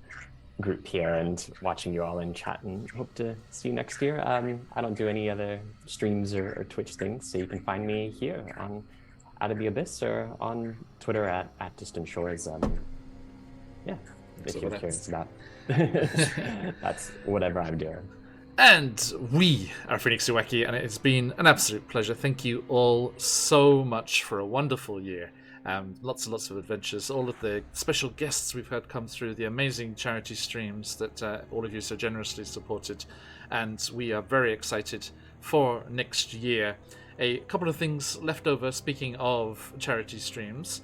group here and watching you all in chat, and hope to see you next year. I don't do any other streams or Twitch things, so you can find me here on Out of the Abyss or on Twitter at Distant Shores. Yeah, if you're curious about that's whatever I'm doing. And we are QuestJunkiesUK, and it has been an absolute pleasure. Thank you all so much for a wonderful year. Lots and lots of adventures, all of the special guests we've had come through, the amazing charity streams that all of you so generously supported, and we are very excited for next year. A couple of things left over, speaking of charity streams.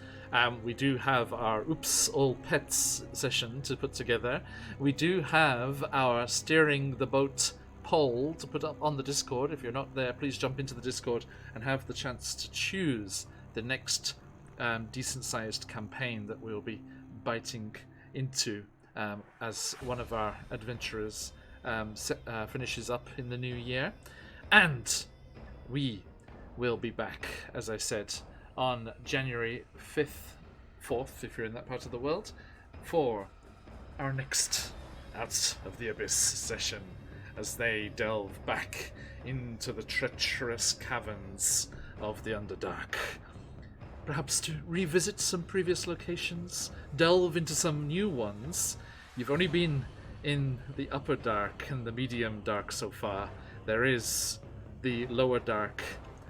We do have our Oops All Pets session to put together. We do have our Steering the Boat poll to put up on the Discord. If you're not there, please jump into the Discord and have the chance to choose the next decent-sized campaign that we'll be biting into as one of our adventurers finishes up in the new year. And we will be back, as I said, on January 4th, if you're in that part of the world, for our next Out of the Abyss session, as they delve back into the treacherous caverns of the Underdark. Perhaps to revisit some previous locations, delve into some new ones. You've only been in the Upper Dark and the Medium Dark so far. There is the Lower Dark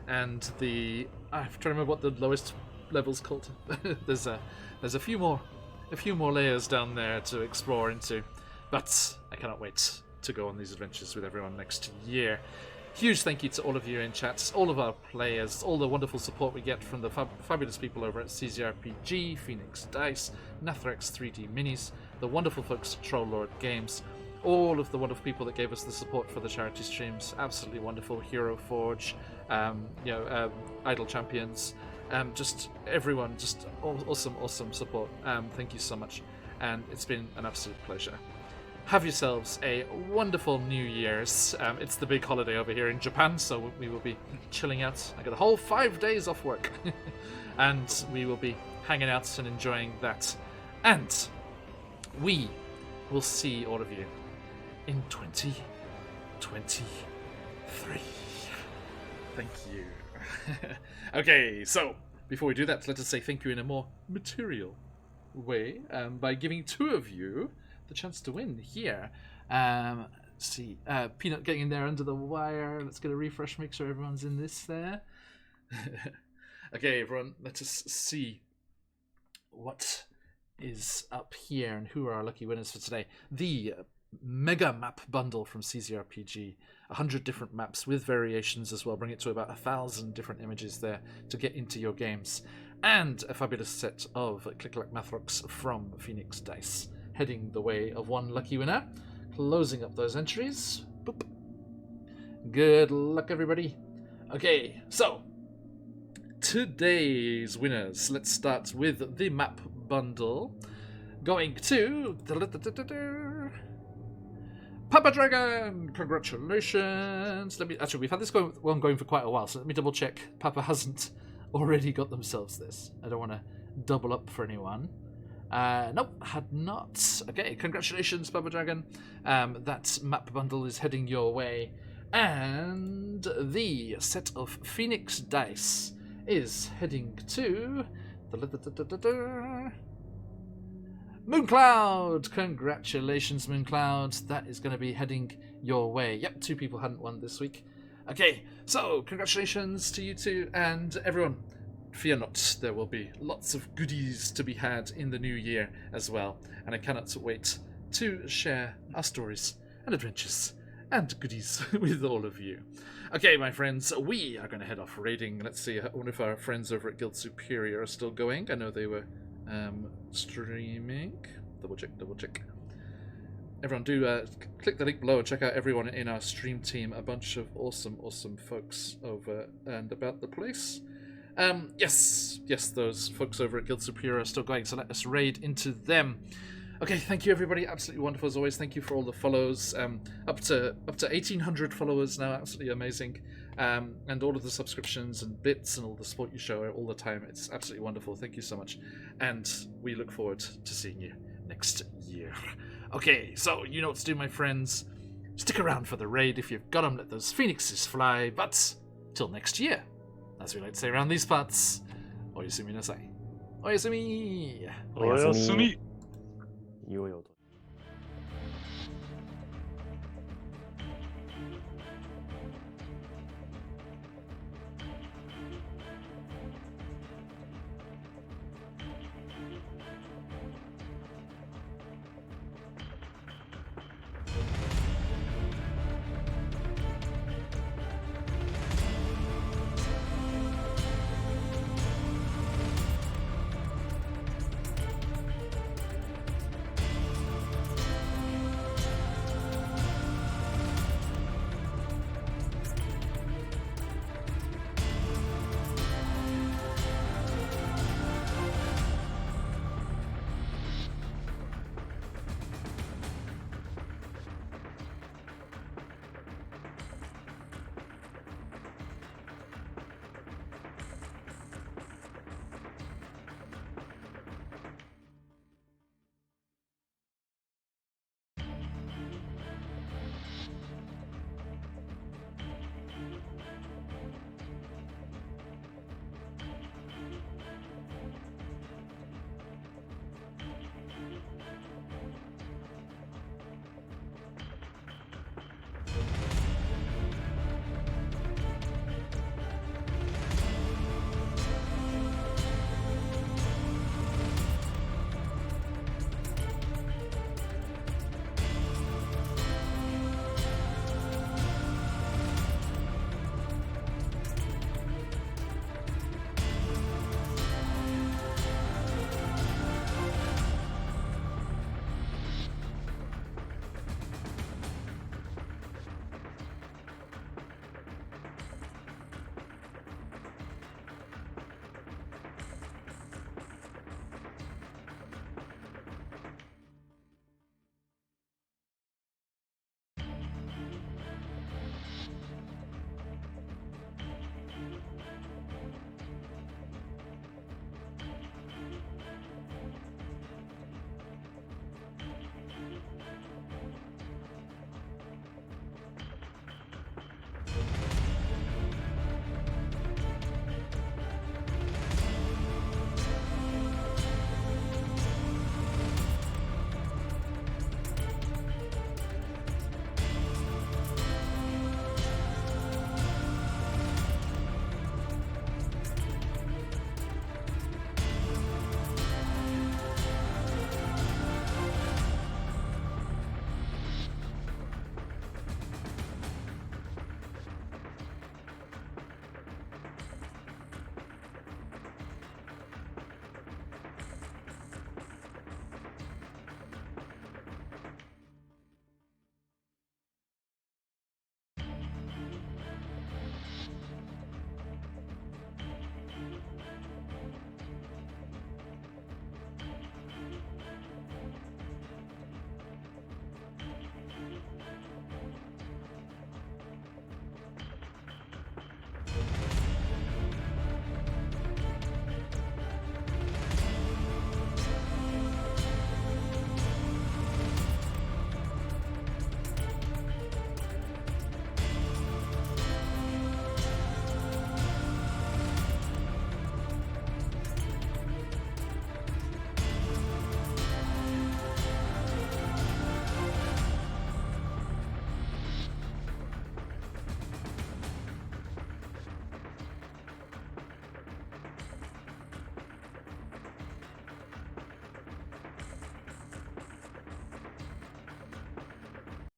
and the... I'm trying to remember what the lowest level's called. There's a few more layers down there to explore into, but I cannot wait to go on these adventures with everyone next year. Huge thank you to all of you in chat, all of our players, all the wonderful support we get from the fabulous people over at CZRPG, Phoenix Dice, Nathrax 3D Minis, the wonderful folks at Troll Lord Games, all of the wonderful people that gave us the support for the charity streams. Absolutely wonderful. Hero Forge, Idle Champions, just everyone, just awesome support. Thank you so much, and it's been an absolute pleasure. Have yourselves a wonderful New Year's. It's the big holiday over here in Japan, so we will be chilling out. I got a whole 5 days off work, and we will be hanging out and enjoying that. And we will see all of you in 2023. Thank you. Okay, so before we do that, let us say thank you in a more material way by giving two of you the chance to win here. Let's see, Peanut getting in there under the wire. Let's get a refresh, make sure everyone's in this there. Okay, everyone, let us see what is up here and who are our lucky winners for today. The mega map bundle from CZRPG, 100 different maps with variations as well, bring it to about 1,000 different images there to get into your games, and a fabulous set of Click-Clack Mathrocks from Phoenix Dice, heading the way of one lucky winner. Closing up those entries. Boop. Good luck, everybody. Okay, so today's winners. Let's start with the map bundle. Going to Papa Dragon. Congratulations. We've had this one going for quite a while, so let me double check Papa hasn't already got themselves this. I don't want to double up for anyone. Nope, had not. Okay, congratulations, Papa Dragon. That map bundle is heading your way. And the set of Phoenix Dice is heading to Mooncloud. Congratulations, Mooncloud. That is going to be heading your way. Yep, 2 people hadn't won this week. Okay, so congratulations to you two, and everyone, fear not, there will be lots of goodies to be had in the new year as well, and I cannot wait to share our stories and adventures and goodies with all of you. Okay, my friends, we are going to head off raiding. Let's see, one of our friends over at Guild Superior are still going. I know they were streaming. Double check. Everyone do click the link below and check out everyone in our stream team. A bunch of awesome folks over and about the place. Yes, those folks over at Guild Superior are still going, so let us raid into them. Okay, thank you everybody, absolutely wonderful as always. Thank you for all the follows, up to 1,800 followers now, absolutely amazing. And all of the subscriptions and bits and all the support you show all the time, it's absolutely wonderful. Thank you so much, and we look forward to seeing you next year. Okay, so you know what to do, my friends. Stick around for the raid if you've got them, let those phoenixes fly, but till next year, as we like to say around these parts, oyasumi nasai. Oyasumi! Oyasumi! Yo-yo.